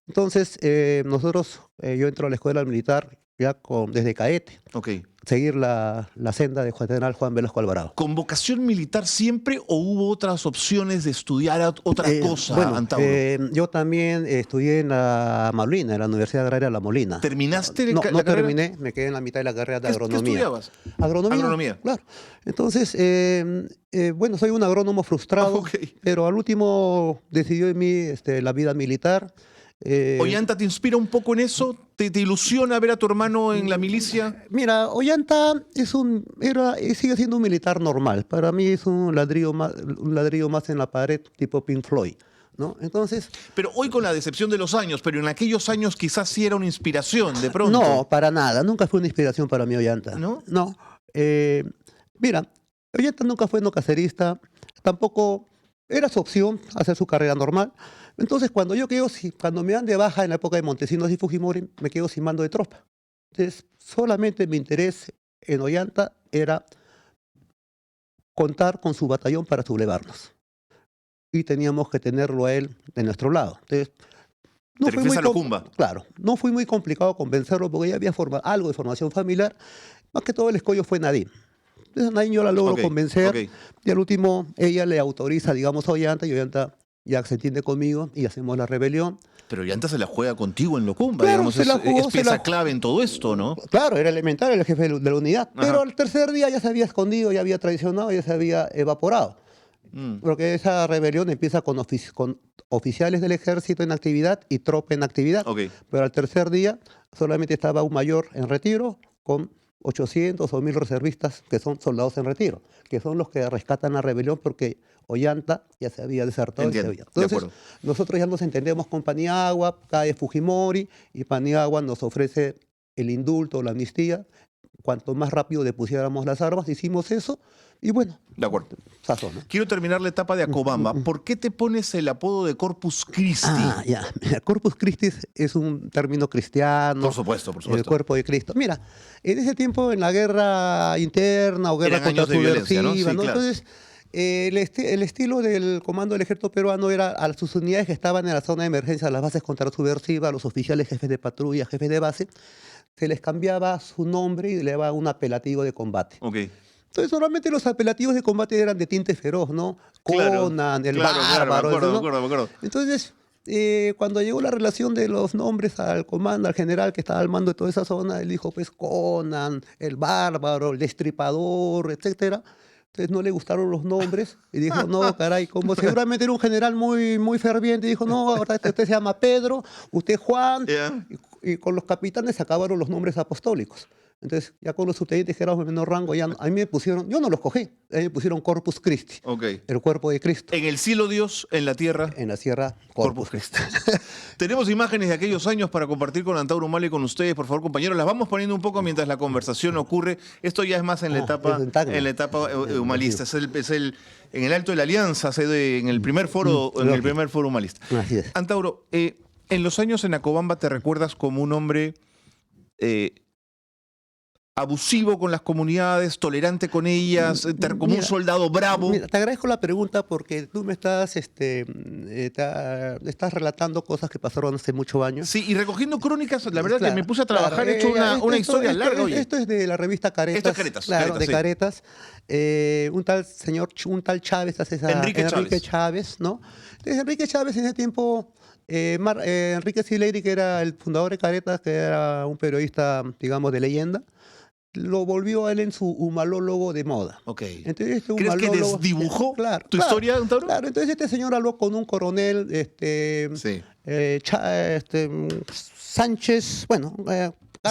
Entonces, nosotros, yo entro a la escuela militar ya desde caete, Ok. seguir la senda de General Juan Velasco Alvarado. ¿Con vocación militar siempre o hubo otras opciones de estudiar otra cosa, Bueno, Antauro? yo también estudié en la Molina, en la Universidad Agraria La Molina. ¿Terminaste No, la no carrera? terminé, me quedé en la mitad de la carrera de ¿Qué agronomía. estudiabas? Agronomía. Agronomía. Claro. Entonces, bueno, soy un agrónomo frustrado, Ok. pero al último decidió en mí la vida militar. ¿Ollanta te inspira un poco en eso? ¿Te ilusiona ver a tu hermano en la milicia? Mira, Ollanta sigue siendo un militar normal. Para mí es un ladrillo más en la pared, tipo Pink Floyd, ¿no? Entonces, Pero hoy con la decepción de los años, pero en aquellos años quizás sí era una inspiración, de pronto. no, para nada. Nunca fue una inspiración para mí Ollanta. ¿No? No. Mira, Ollanta nunca fue cacerista, tampoco era su opción hacer su carrera normal. Entonces, cuando me dan de baja en la época de Montesinos y Fujimori, me quedo sin mando de tropa. Entonces, solamente mi interés en Ollanta era contar con su batallón para sublevarnos. Y teníamos que tenerlo a él de nuestro lado. Entonces, Te refieres a Locumba. Claro, no fue muy complicado convencerlo porque ya había algo de formación familiar. Más que todo el escollo fue Nadine. Entonces Nadine yo la logro Ok, convencer ok. y al último ella le autoriza, digamos, a Ollanta y Ollanta ya se entiende conmigo y hacemos la rebelión. Pero Ollanta se la juega contigo en Locumba, Claro, digamos, se la jugó, es se pieza la- clave en todo esto, ¿no? Claro, era elemental, el jefe de la unidad. Ajá. Pero al tercer día ya se había escondido, ya había traicionado, ya se había evaporado. Porque esa rebelión empieza con oficiales del ejército en actividad y tropa en actividad. Ok. Pero al tercer día solamente estaba un mayor en retiro con 800 o 1000 reservistas que son soldados en retiro, que son los que rescatan la rebelión porque Ollanta ya se había desertado. Entiendo, de Entonces, acuerdo. nosotros ya nos entendemos con Paniagua, cae Fujimori y Paniagua nos ofrece el indulto, la amnistía. Cuanto más rápido depusiéramos las armas, hicimos eso y bueno, De acuerdo. pasó, ¿no? Quiero terminar la etapa de Acobamba. ¿Por qué te pones el apodo de Corpus Christi? Ah, ya. Mira, Corpus Christi es un término cristiano. Por supuesto, por El supuesto. cuerpo de Cristo. Mira, en ese tiempo, en la guerra interna o guerra Eran años de violencia, ¿no? Sí, subversiva, claro. Entonces, el estilo del comando del ejército peruano era a sus unidades que estaban en la zona de emergencia, las bases contrasubversivas, los oficiales jefes de patrulla, jefes de base, se les cambiaba su nombre y le daba un apelativo de combate. Ok. Entonces, normalmente los apelativos de combate eran de tinte feroz, ¿no? Claro, Conan, el claro, bárbaro. claro, ¿no? me acuerdo. Entonces, cuando llegó la relación de los nombres al comando, al general que estaba al mando de toda esa zona, él dijo, pues, Conan, el bárbaro, el destripador, etcétera. Entonces no le gustaron los nombres y dijo, no, caray, como seguramente era un general muy, muy ferviente, dijo, no, ahora usted se llama Pedro, usted Juan, Ya. y con los capitanes se acabaron los nombres apostólicos. Entonces, ya con los subtenientes que éramos de menor rango, ya a mí me pusieron, yo no los cogí, a mí me pusieron Corpus Christi, Ok. el cuerpo de Cristo. En el cielo Dios, en la tierra. En la sierra, Corpus Christi. Tenemos imágenes de aquellos años para compartir con Antauro Humala y con ustedes, por favor, compañeros. Las vamos poniendo un poco mientras la conversación ocurre. Esto ya es más en la etapa, es en Tacna. humanista. En el Alto de la Alianza, en el primer foro, humanista. Así es. Antauro, en los años en Acobamba te recuerdas como un hombre abusivo con las comunidades, tolerante con ellas, como un Mira, soldado bravo. Mira, te agradezco la pregunta porque tú me estás, estás relatando cosas que pasaron hace muchos años. Sí, y recogiendo crónicas, la verdad Claro, que me puse a trabajar, claro, he hecho una historia larga. Oye. Esto es de la revista Caretas. Esto es Caretas, Claro, Caretas, de sí. Caretas. Un tal Chávez hace esa... Enrique Chávez, ¿no? Entonces, Enrique Chávez en ese tiempo... Enrique Sileri, que era el fundador de Caretas, que era un periodista, digamos, de leyenda, lo volvió a él en su humalólogo de moda. Ok. Entonces, este ¿Crees que humalólogo- desdibujó Claro, tu claro, historia, Antauro? Claro, entonces este señor habló con un coronel, Sí. Sánchez, bueno,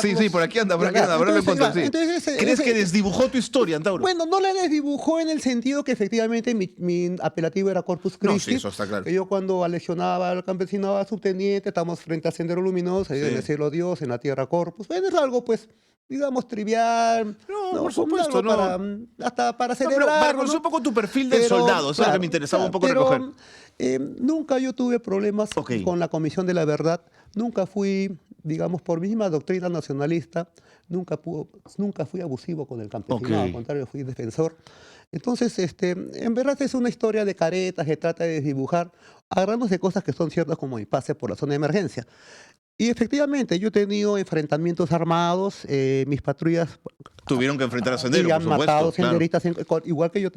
Sí, Carlos- por aquí anda, ahora lo Entonces, encuentro, ya, sí. entonces ¿Crees que desdibujó tu historia, Antauro? Bueno, no la desdibujó en el sentido que efectivamente mi apelativo era Corpus No, Christi. sí, eso está claro. Que yo cuando aleccionaba al campesinado a subteniente, estamos frente a Sendero Luminoso, ahí Sí. en el cielo Dios, en la tierra Corpus. Bueno, es algo, pues, digamos, trivial. No, ¿no? por Como supuesto, algo no. hasta para No, pero celebrar. para conocer un poco tu perfil del soldado, eso es lo que me interesaba un poco recoger. Nunca yo tuve problemas Ok. con la Comisión de la Verdad. Nunca fui, digamos, por mi misma doctrina nacionalista, nunca fui abusivo con el campesinado, Ok. al contrario, fui defensor. Entonces, en verdad es una historia de caretas que trata de dibujar, agarrándose cosas que son ciertas como mi pase por la zona de emergencia. Y efectivamente, yo he tenido enfrentamientos armados, mis patrullas Tuvieron que enfrentar a Sendero, y por han supuesto. matado claro. senderistas, igual que yo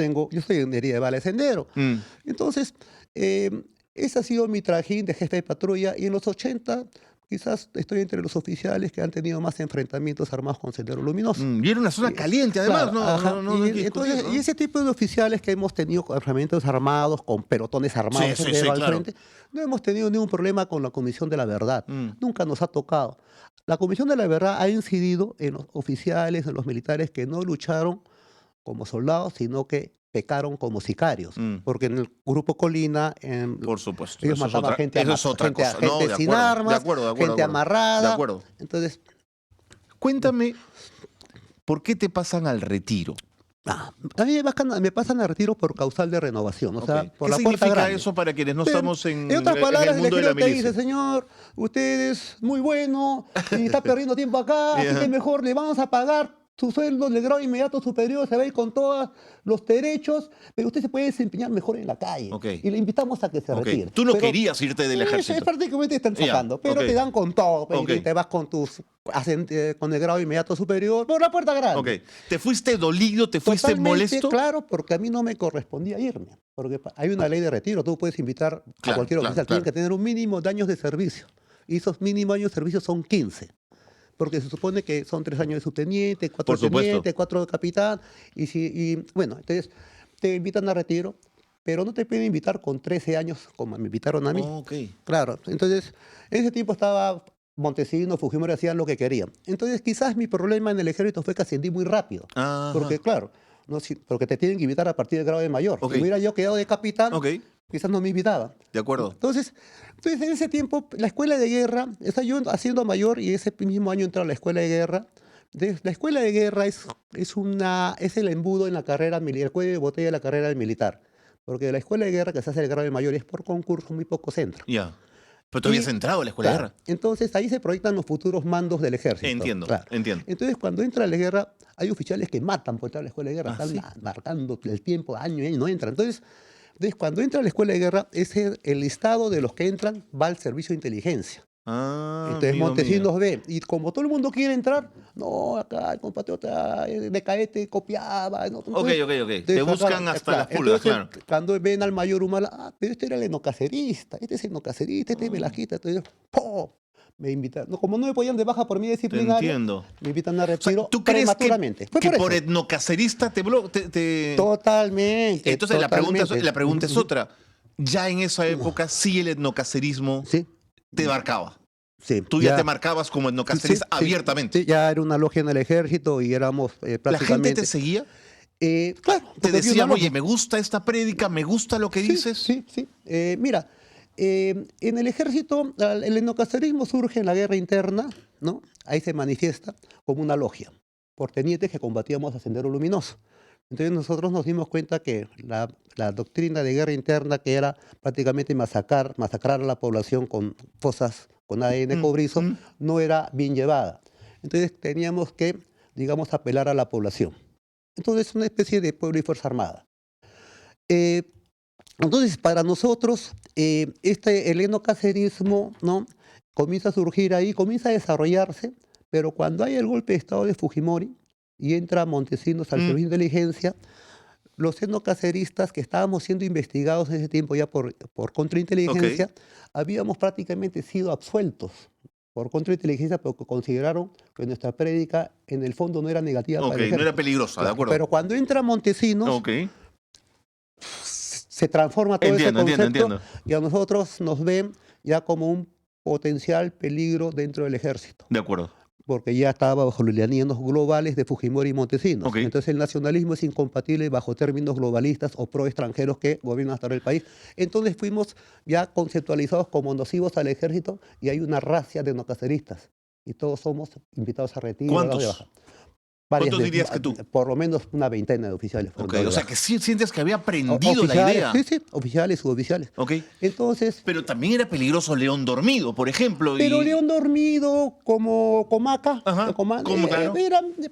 soy en herida de bala de sendero. Mm. Entonces, ese ha sido mi trajín de jefe de patrulla y en los 80 quizás estoy entre los oficiales que han tenido más enfrentamientos armados con Sendero Luminoso. Y era una zona caliente, además, Claro, no, ajá. no hay que Entonces, discutir, ¿no? y ese tipo de oficiales que hemos tenido con enfrentamientos armados, con pelotones armados Sí, sí, Sendero sí, al claro. frente, no hemos tenido ningún problema con la Comisión de la Verdad. Mm. Nunca nos ha tocado. La Comisión de la Verdad ha incidido en los oficiales, en los militares que no lucharon como soldados, sino que pecaron como sicarios. Porque en el Grupo Colina, Por supuesto. ellos eso es mataban otra- gente, eso es otra gente, cosa. gente No, de sin acuerdo, armas, de acuerdo, de acuerdo, gente de acuerdo. amarrada. De acuerdo. Entonces, Cuéntame, ¿por qué te pasan al retiro? a mí me pasan a retiro por causal de renovación, o sea, Ok. por ¿Qué la puerta significa grande. eso para quienes no Pero, estamos en otras el palabras, el mundo de la ejército te milicia? dice, señor, usted es muy bueno y está perdiendo tiempo acá, así Ya. que mejor le vamos a pagar su sueldo de grado inmediato superior, se va a ir con todos los derechos, pero usted se puede desempeñar mejor en la calle. Ok. Y le invitamos a que se Ok. retire. Tú no Pero- querías irte del Sí, ejército. prácticamente están Ya, sacando, pero ok. te dan con todo, pues, Ok. y te vas con con el grado inmediato superior por la puerta grande. Ok. ¿Te fuiste dolido? ¿Te fuiste Totalmente, molesto? Claro, porque a mí no me correspondía irme. Porque hay una ley de retiro. Tú puedes invitar a Claro, cualquier claro, oficial. claro. Tiene que tener un mínimo de años de servicio. Y esos mínimos años de servicio son 15. Porque se supone que son 3 años de subteniente, 4 Por de teniente, supuesto. 4 de capitán. Bueno, entonces te invitan a retiro, pero no te pueden invitar con 13 años como me invitaron a mí. Ok. Claro, entonces en ese tiempo estaba Montesinos, Fujimori, hacían lo que querían. Entonces quizás mi problema en el ejército fue que ascendí muy rápido. Ajá. Porque claro, porque te tienen que invitar a partir del grado de mayor. Ok. Si hubiera yo quedado de capitán, Ok. quizás no me invitaban. De acuerdo. Entonces, en ese tiempo, la escuela de guerra, estaba yo haciendo mayor y ese mismo año entré a la escuela de guerra. La escuela de guerra es el embudo en la carrera militar, el cuello de botella de la carrera del militar. Porque la escuela de guerra que se hace el grado de mayor es por concurso, muy pocos entran. Ya. Pero tú habías Y- entrado a la escuela de Claro, guerra. entonces ahí se proyectan los futuros mandos del ejército. Entiendo, Claro. entiendo. Entonces, cuando entra a la guerra, hay oficiales que matan por entrar a la escuela de guerra, Ah, están ¿sí? marcando el tiempo, año y año, no entran. Entonces, cuando entra a la escuela de guerra, el listado de los que entran va al servicio de inteligencia. Ah, Entonces, amigo Montesinos mío. ve, y como todo el mundo quiere entrar, no, acá el compatriota de caete copiaba. No, Ok. Te entonces, buscan hasta las pulgas, entonces, claro. Cuando ven al mayor Humala, pero este era el enocacerista, este es el enocacerista, este es velasquista. Entonces, ¡pum! Me invitan. No, como no me podían de baja por mi Te disciplinaria, entiendo. me invitan a retiro ¿Tú crees prematuramente. Fue que por por eso. etnocacerista te... Totalmente. Entonces la totalmente. pregunta es otra. Ya en esa época sí el etnocacerismo Sí. te marcaba. Sí, Tú ya te marcabas como etnocacerista sí, sí, abiertamente. sí, ya era una logia en el ejército y éramos ¿La prácticamente... gente te seguía? Claro. Te porque había decían, una oye, logia. me gusta esta prédica, me gusta lo que dices. Sí. Mira, en el ejército, el etnocacerismo surge en la guerra interna, ¿no? Ahí se manifiesta como una logia, por tenientes que combatíamos a Sendero Luminoso. Entonces nosotros nos dimos cuenta que la doctrina de guerra interna, que era prácticamente masacrar a la población con fosas con ADN cobrizo, no era bien llevada. Entonces teníamos que, digamos, apelar a la población. Entonces una especie de pueblo y fuerza armada. Entonces, para nosotros, el etnocacerismo, ¿no? Comienza a surgir ahí, comienza a desarrollarse, pero cuando hay el golpe de Estado de Fujimori y entra Montesinos al servicio de inteligencia, los etnocaceristas que estábamos siendo investigados en ese tiempo ya por contrainteligencia, habíamos prácticamente sido absueltos por contrainteligencia porque consideraron que nuestra prédica en el fondo no era negativa para el no ejército. era peligrosa, de acuerdo. Pero cuando entra Montesinos, Ok. se transforma todo Entiendo, ese concepto entiendo. y a nosotros nos ven ya como un potencial peligro dentro del ejército. De acuerdo. porque ya estaba bajo los lineamientos globales de Fujimori y Montesinos. Ok. Entonces el nacionalismo es incompatible bajo términos globalistas o pro extranjeros que gobiernan hasta ahora el país. Entonces fuimos ya conceptualizados como nocivos al ejército y hay una racia de nocaceristas. Y todos somos invitados a retiro. ¿Cuántos? de baja. ¿Cuántos dirías que tú? Por lo menos una veintena de oficiales. fueron Ok, dados de o sea baja. que sí sientes que había aprendido la Oficiales, idea. Sí, sí, oficiales, suboficiales. Ok. Entonces, Pero también era peligroso León Dormido, por ejemplo. pero y... León Dormido, como Comaca, Ajá, Comá- ¿cómo, claro?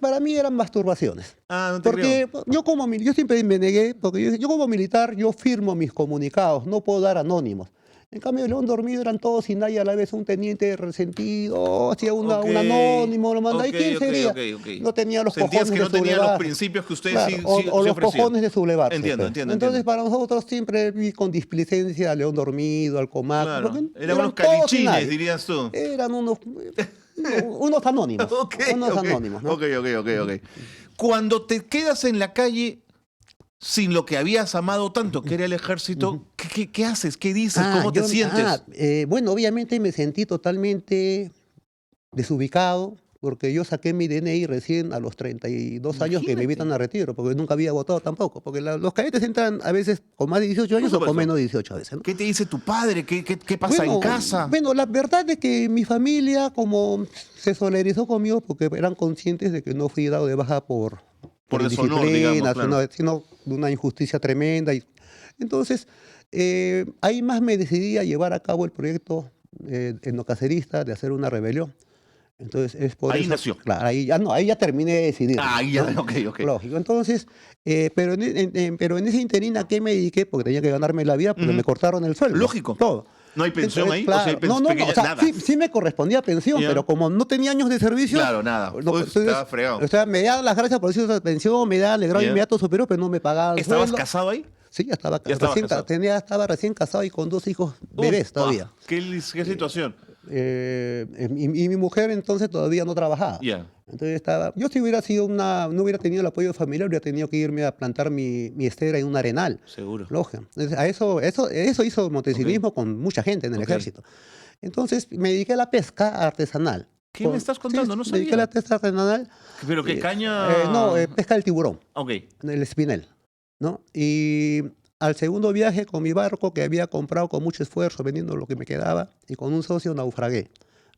para mí eran masturbaciones. Ah, no te Porque creo. yo siempre me negué, porque yo como militar, yo firmo mis comunicados, no puedo dar anónimos. En cambio, León Dormido eran todos y nadie a la vez, un teniente resentido, hacía un anónimo, lo mandaba. ¿Y quién sería? No tenía los Sentías cojones que de no tenía los sublevar. principios que ustedes Claro, sí, o sí los ofrecían. cojones de sublevarse. Entiendo, pues. entiendo. Entonces, para nosotros siempre vi con displicencia a León Dormido, al Comac. Claro, porque eran unos todos y calichines, nadie. dirías tú. Eran unos anónimos. Unos anónimos, ¿no? Ok. Cuando te quedas en la calle sin lo que habías amado tanto, que era el ejército, ¿qué haces? ¿Qué dices? ¿Cómo te sientes? Bueno, obviamente me sentí totalmente desubicado, porque yo saqué mi DNI recién a los 32 años que me invitan a retiro, porque nunca había votado tampoco, porque los cadetes entran a veces con más de 18 años o con menos de 18 a veces, ¿no? ¿Qué te dice tu padre? ¿Qué pasa en casa? Bueno, la verdad es que mi familia como se solidarizó conmigo porque eran conscientes de que no fui dado de baja por deshonor, indisciplina, digamos, claro. sino de una injusticia tremenda. Entonces, ahí más me decidí a llevar a cabo el proyecto etnocacerista de hacer una rebelión. Entonces, es por Ahí eso, nació. Claro, ahí ya terminé de decidir. Ahí ya, ¿no? ok. Lógico. Entonces, pero en ese interín, ¿a qué me dediqué? Porque tenía que ganarme la vida, porque me cortaron el sueldo. Lógico. Todo. ¿No hay pensión Entonces, ahí? claro, ¿O sea, hay no, pequeña- o sea, nada? sí me correspondía pensión, Ya. pero como no tenía años de servicio. Claro, nada. no, Uy, entonces, estaba fregado. O sea, me daban las gracias por decir esa pensión, me daban el grado Ya. inmediato superior, pero no me pagaban. ¿Estabas sueldo. casado ahí? Sí, ya estaba, Ya estabas recién, casado. estaba recién casado y con 2 hijos bebés Upa, todavía. ¿Qué situación? Y mi mujer entonces todavía no trabajaba. Ya. Entonces yo si hubiera sido no hubiera tenido el apoyo familiar, hubiera tenido que irme a plantar mi estera en un arenal. Seguro. Lógico. Entonces, eso hizo montesinismo con mucha gente en el ejército. Entonces me dediqué a la pesca artesanal. ¿Qué me estás contando? No Me dediqué a sabía. la pesca artesanal. ¿Pero qué caña? Pesca del tiburón. Ok. El espinel, ¿no? Y al segundo viaje con mi barco que había comprado con mucho esfuerzo, vendiendo lo que me quedaba, y con un socio naufragué.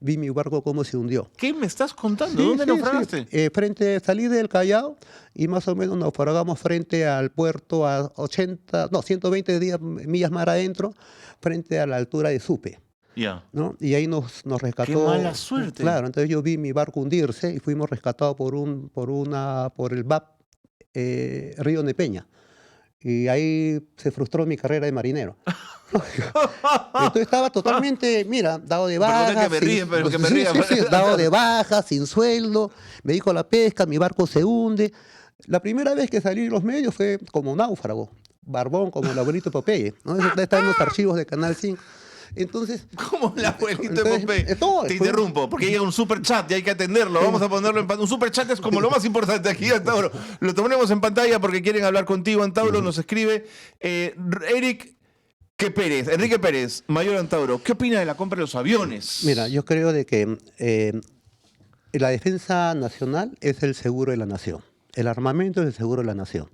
Vi mi barco cómo se hundió. ¿Qué me estás contando? Sí, ¿Dónde sí, naufragaste? Salí del Callao y más o menos naufragamos frente al puerto a 120 millas mar adentro, frente a la altura de Supe. Ya. ¿No? Y ahí nos rescató. ¡Qué mala suerte! Claro, entonces yo vi mi barco hundirse y fuimos rescatados por el BAP Río Nepeña. Y ahí se frustró mi carrera de marinero. Entonces estaba totalmente, mira, dado de baja. Perdona que me ríe, pero que me ría. Dado de baja, sin sueldo, me dedico a la pesca, mi barco se hunde. La primera vez que salí en los medios fue como náufrago, barbón, como el abuelito Popeye, ¿no? Eso está en los archivos de Canal 5. Entonces, ¿Cómo el abuelito de Popeye? Te fue- interrumpo, porque llega un super chat y hay que atenderlo. Vamos a ponerlo en pantalla. Un super chat es como lo más importante aquí, Antauro. Lo ponemos en pantalla porque quieren hablar contigo, Antauro. Nos escribe Enrique Pérez, mayor Antauro. ¿Qué opina de la compra de los aviones? Mira, yo creo de que la defensa nacional es el seguro de la nación. El armamento es el seguro de la nación.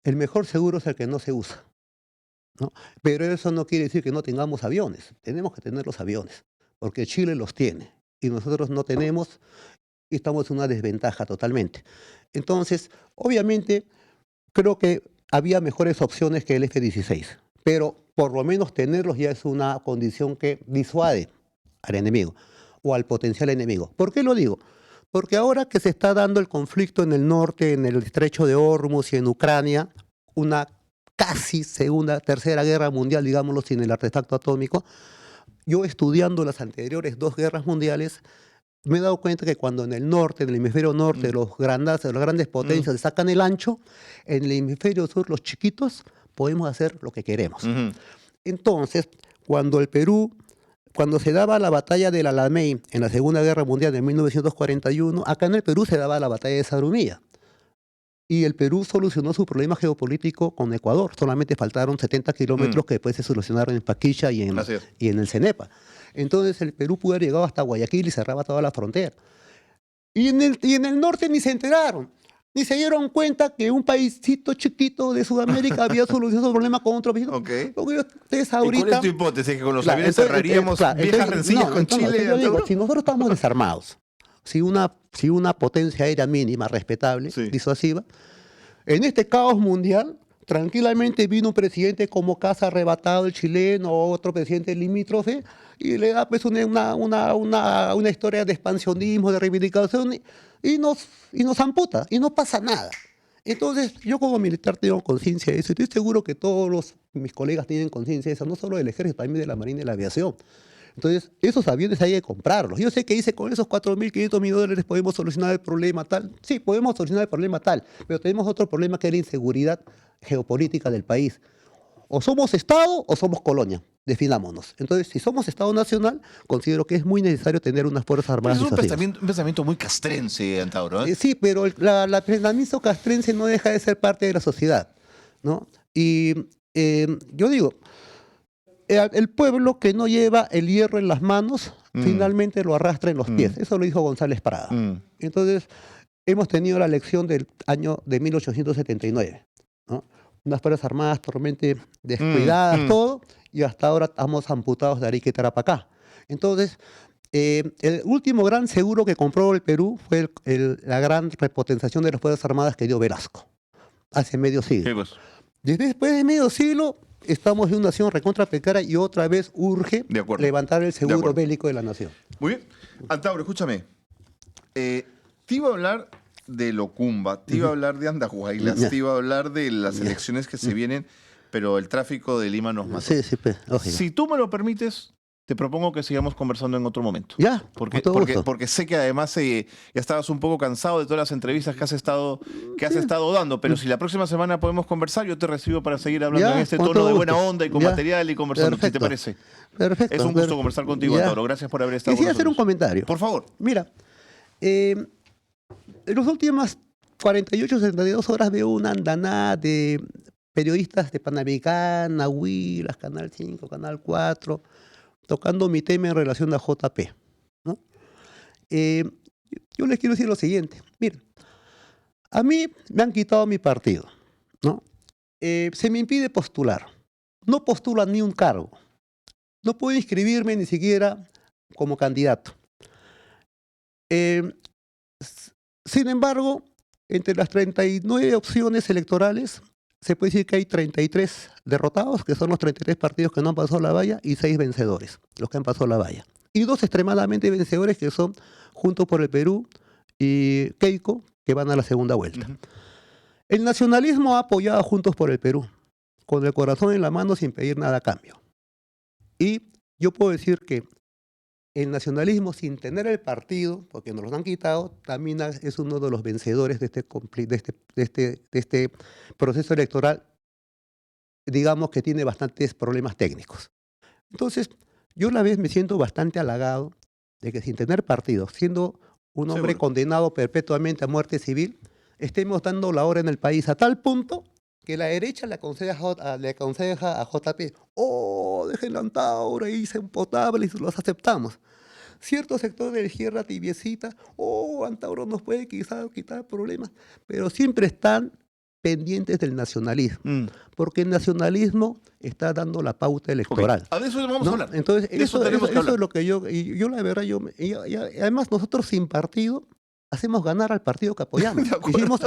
El mejor seguro es el que no se usa, ¿no? Pero eso no quiere decir que no tengamos aviones. Tenemos que tener los aviones, porque Chile los tiene y nosotros no tenemos y estamos en una desventaja totalmente. Entonces, obviamente, creo que había mejores opciones que el F-16, pero por lo menos tenerlos ya es una condición que disuade al enemigo o al potencial enemigo. ¿Por qué lo digo? Porque ahora que se está dando el conflicto en el norte, en el estrecho de Hormuz y en Ucrania, una casi tercera guerra mundial, digámoslo, sin el artefacto atómico, yo estudiando las anteriores 2 guerras mundiales, me he dado cuenta que cuando en el norte, en el hemisferio norte, las grandes potencias le sacan el ancho, en el hemisferio sur, los chiquitos, podemos hacer lo que queremos. Entonces, cuando se daba la batalla del Alamein en la Segunda Guerra Mundial de 1941, acá en el Perú se daba la batalla de Zarumilla. Y el Perú solucionó su problema geopolítico con Ecuador. Solamente faltaron 70 kilómetros que después se solucionaron en Paquicha y en el Cenepa. Entonces el Perú pudo haber llegado hasta Guayaquil y cerraba toda la frontera. Y en el norte ni se enteraron. Ni se dieron cuenta que un paísito chiquito de Sudamérica había solucionado su problema con otro país. Ok. Porque ustedes ¿Y ahorita... cuál es tu hipótesis? ¿Que con los Claro, aviones entonces, cerraríamos claro, viejas entonces, rencillas no, con entonces, Chile? yo digo, Antauro? si nosotros estamos desarmados, si una potencia aérea mínima, respetable, Sí. disuasiva, en este caos mundial, tranquilamente vino un presidente como Casa arrebatado, el chileno, o otro presidente limítrofe, y le da pues una historia de expansionismo, de reivindicación, y nos amputa, y no pasa nada. Entonces, yo como militar tengo conciencia de eso, y estoy seguro que todos mis colegas tienen conciencia de eso, no solo del ejército, también de la marina y de la aviación. Entonces, esos aviones hay que comprarlos. Yo sé que dice, con esos 4.500 millones de dólares podemos solucionar el problema tal. Sí, podemos solucionar el problema tal, pero tenemos otro problema que es la inseguridad geopolítica del país. O somos Estado o somos colonia, definámonos. Entonces, si somos Estado nacional, considero que es muy necesario tener unas fuerzas armadas Es un disuasivas. pensamiento muy castrense, Antauro. ¿Eh? Sí, pero el pensamiento castrense no deja de ser parte de la sociedad, ¿no? Y yo digo, el pueblo que no lleva el hierro en las manos, finalmente lo arrastra en los pies. Eso lo dijo González Prada. Entonces, hemos tenido la lección del año de 1879, ¿no? Unas fuerzas armadas totalmente descuidadas, todo, y hasta ahora estamos amputados de Arica y Tarapacá. Entonces, el último gran seguro que compró el Perú fue la gran repotenciación de las Fuerzas Armadas que dio Velasco, hace medio siglo. Después de medio siglo, estamos en una nación recontra precaria y otra vez urge levantar el seguro bélico de la nación. Muy bien. Antauro, escúchame. Te iba a hablar de Locumba, te iba a hablar de Andahuaylas, te iba a hablar de las elecciones que se vienen, pero el tráfico de Lima nos mató. Sí, pues, lógico. Si tú me lo permites, te propongo que sigamos conversando en otro momento. Ya, Porque, con todo gusto. porque sé que además ya estabas un poco cansado de todas las entrevistas que has estado dando, pero si la próxima semana podemos conversar, yo te recibo para seguir hablando Ya, en este con tono todo de buena gusto. onda y con Ya. material y conversando, si te Perfecto. parece. Perfecto. Es un gusto conversar contigo, Ya. Antauro. Gracias por haber estado Quisiera con hacer un nosotros. comentario. Por favor. Mira, en las últimas 48, 72 horas veo una andanada de periodistas de Panamericana, Huilas, Canal 5, Canal 4, tocando mi tema en relación a JP, ¿no? Yo les quiero decir lo siguiente. Miren, a mí me han quitado mi partido, ¿no? Se me impide postular. No postulo ni un cargo. No puedo inscribirme ni siquiera como candidato. Sin embargo, entre las 39 opciones electorales, se puede decir que hay 33 derrotados, que son los 33 partidos que no han pasado la valla, y 6 vencedores, los que han pasado la valla. Y 2 extremadamente vencedores, que son Juntos por el Perú y Keiko, que van a la segunda vuelta. El nacionalismo ha apoyado a Juntos por el Perú, con el corazón en la mano, sin pedir nada a cambio. Y yo puedo decir que el nacionalismo, sin tener el partido, porque nos lo han quitado, también es uno de los vencedores de este proceso electoral, digamos que tiene bastantes problemas técnicos. Entonces, yo a la vez me siento bastante halagado de que sin tener partido, siendo un hombre condenado perpetuamente a muerte civil, estemos dando la hora en el país a tal punto que la derecha le aconseja a JP, oh, déjenlo Antauro, ahí se potable y los aceptamos. Cierto sector de la izquierda tibiecita, oh, Antauro nos puede quizás quitar problemas, pero siempre están pendientes del nacionalismo, porque el nacionalismo está dando la pauta electoral. A eso vamos a hablar. Entonces, De eso tenemos que eso hablar. es lo que yo la verdad, y además nosotros sin partido hacemos ganar al partido que apoyamos.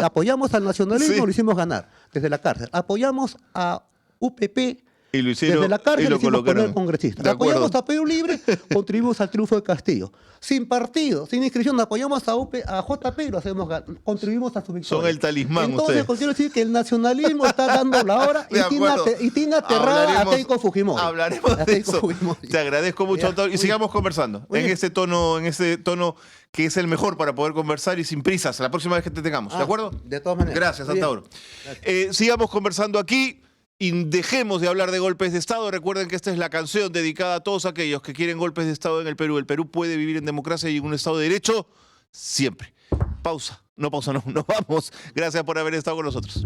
Apoyamos al nacionalismo, Sí. lo hicimos ganar desde la cárcel. Apoyamos a UPP. Y lo hicieron, Desde la cárcel y lo hicimos poner colocaron. congresistas. De acuerdo. Apoyamos a Perú Libre, contribuimos al triunfo de Castillo. Sin partido, sin inscripción, apoyamos a JP y lo hacemos contribuimos a su victoria. Son el talismán Entonces, ustedes. quiero decir que el nacionalismo está dando la hora De acuerdo. y tiene aterrada a Hablaremos- Keiko Fujimori. Hablaremos A de Keiko eso. Fujimori. Te agradezco mucho, Ya, Antauro, y muy sigamos conversando Muy en bien. ese tono que es el mejor para poder conversar y sin prisas la próxima vez que te tengamos. ¿De acuerdo? De todas maneras. Gracias, Muy bien. Antauro. Sigamos conversando aquí y dejemos de hablar de golpes de Estado. Recuerden que esta es la canción dedicada a todos aquellos que quieren golpes de Estado en el Perú. El Perú puede vivir en democracia y en un Estado de Derecho siempre. Pausa. No, nos vamos. Gracias por haber estado con nosotros.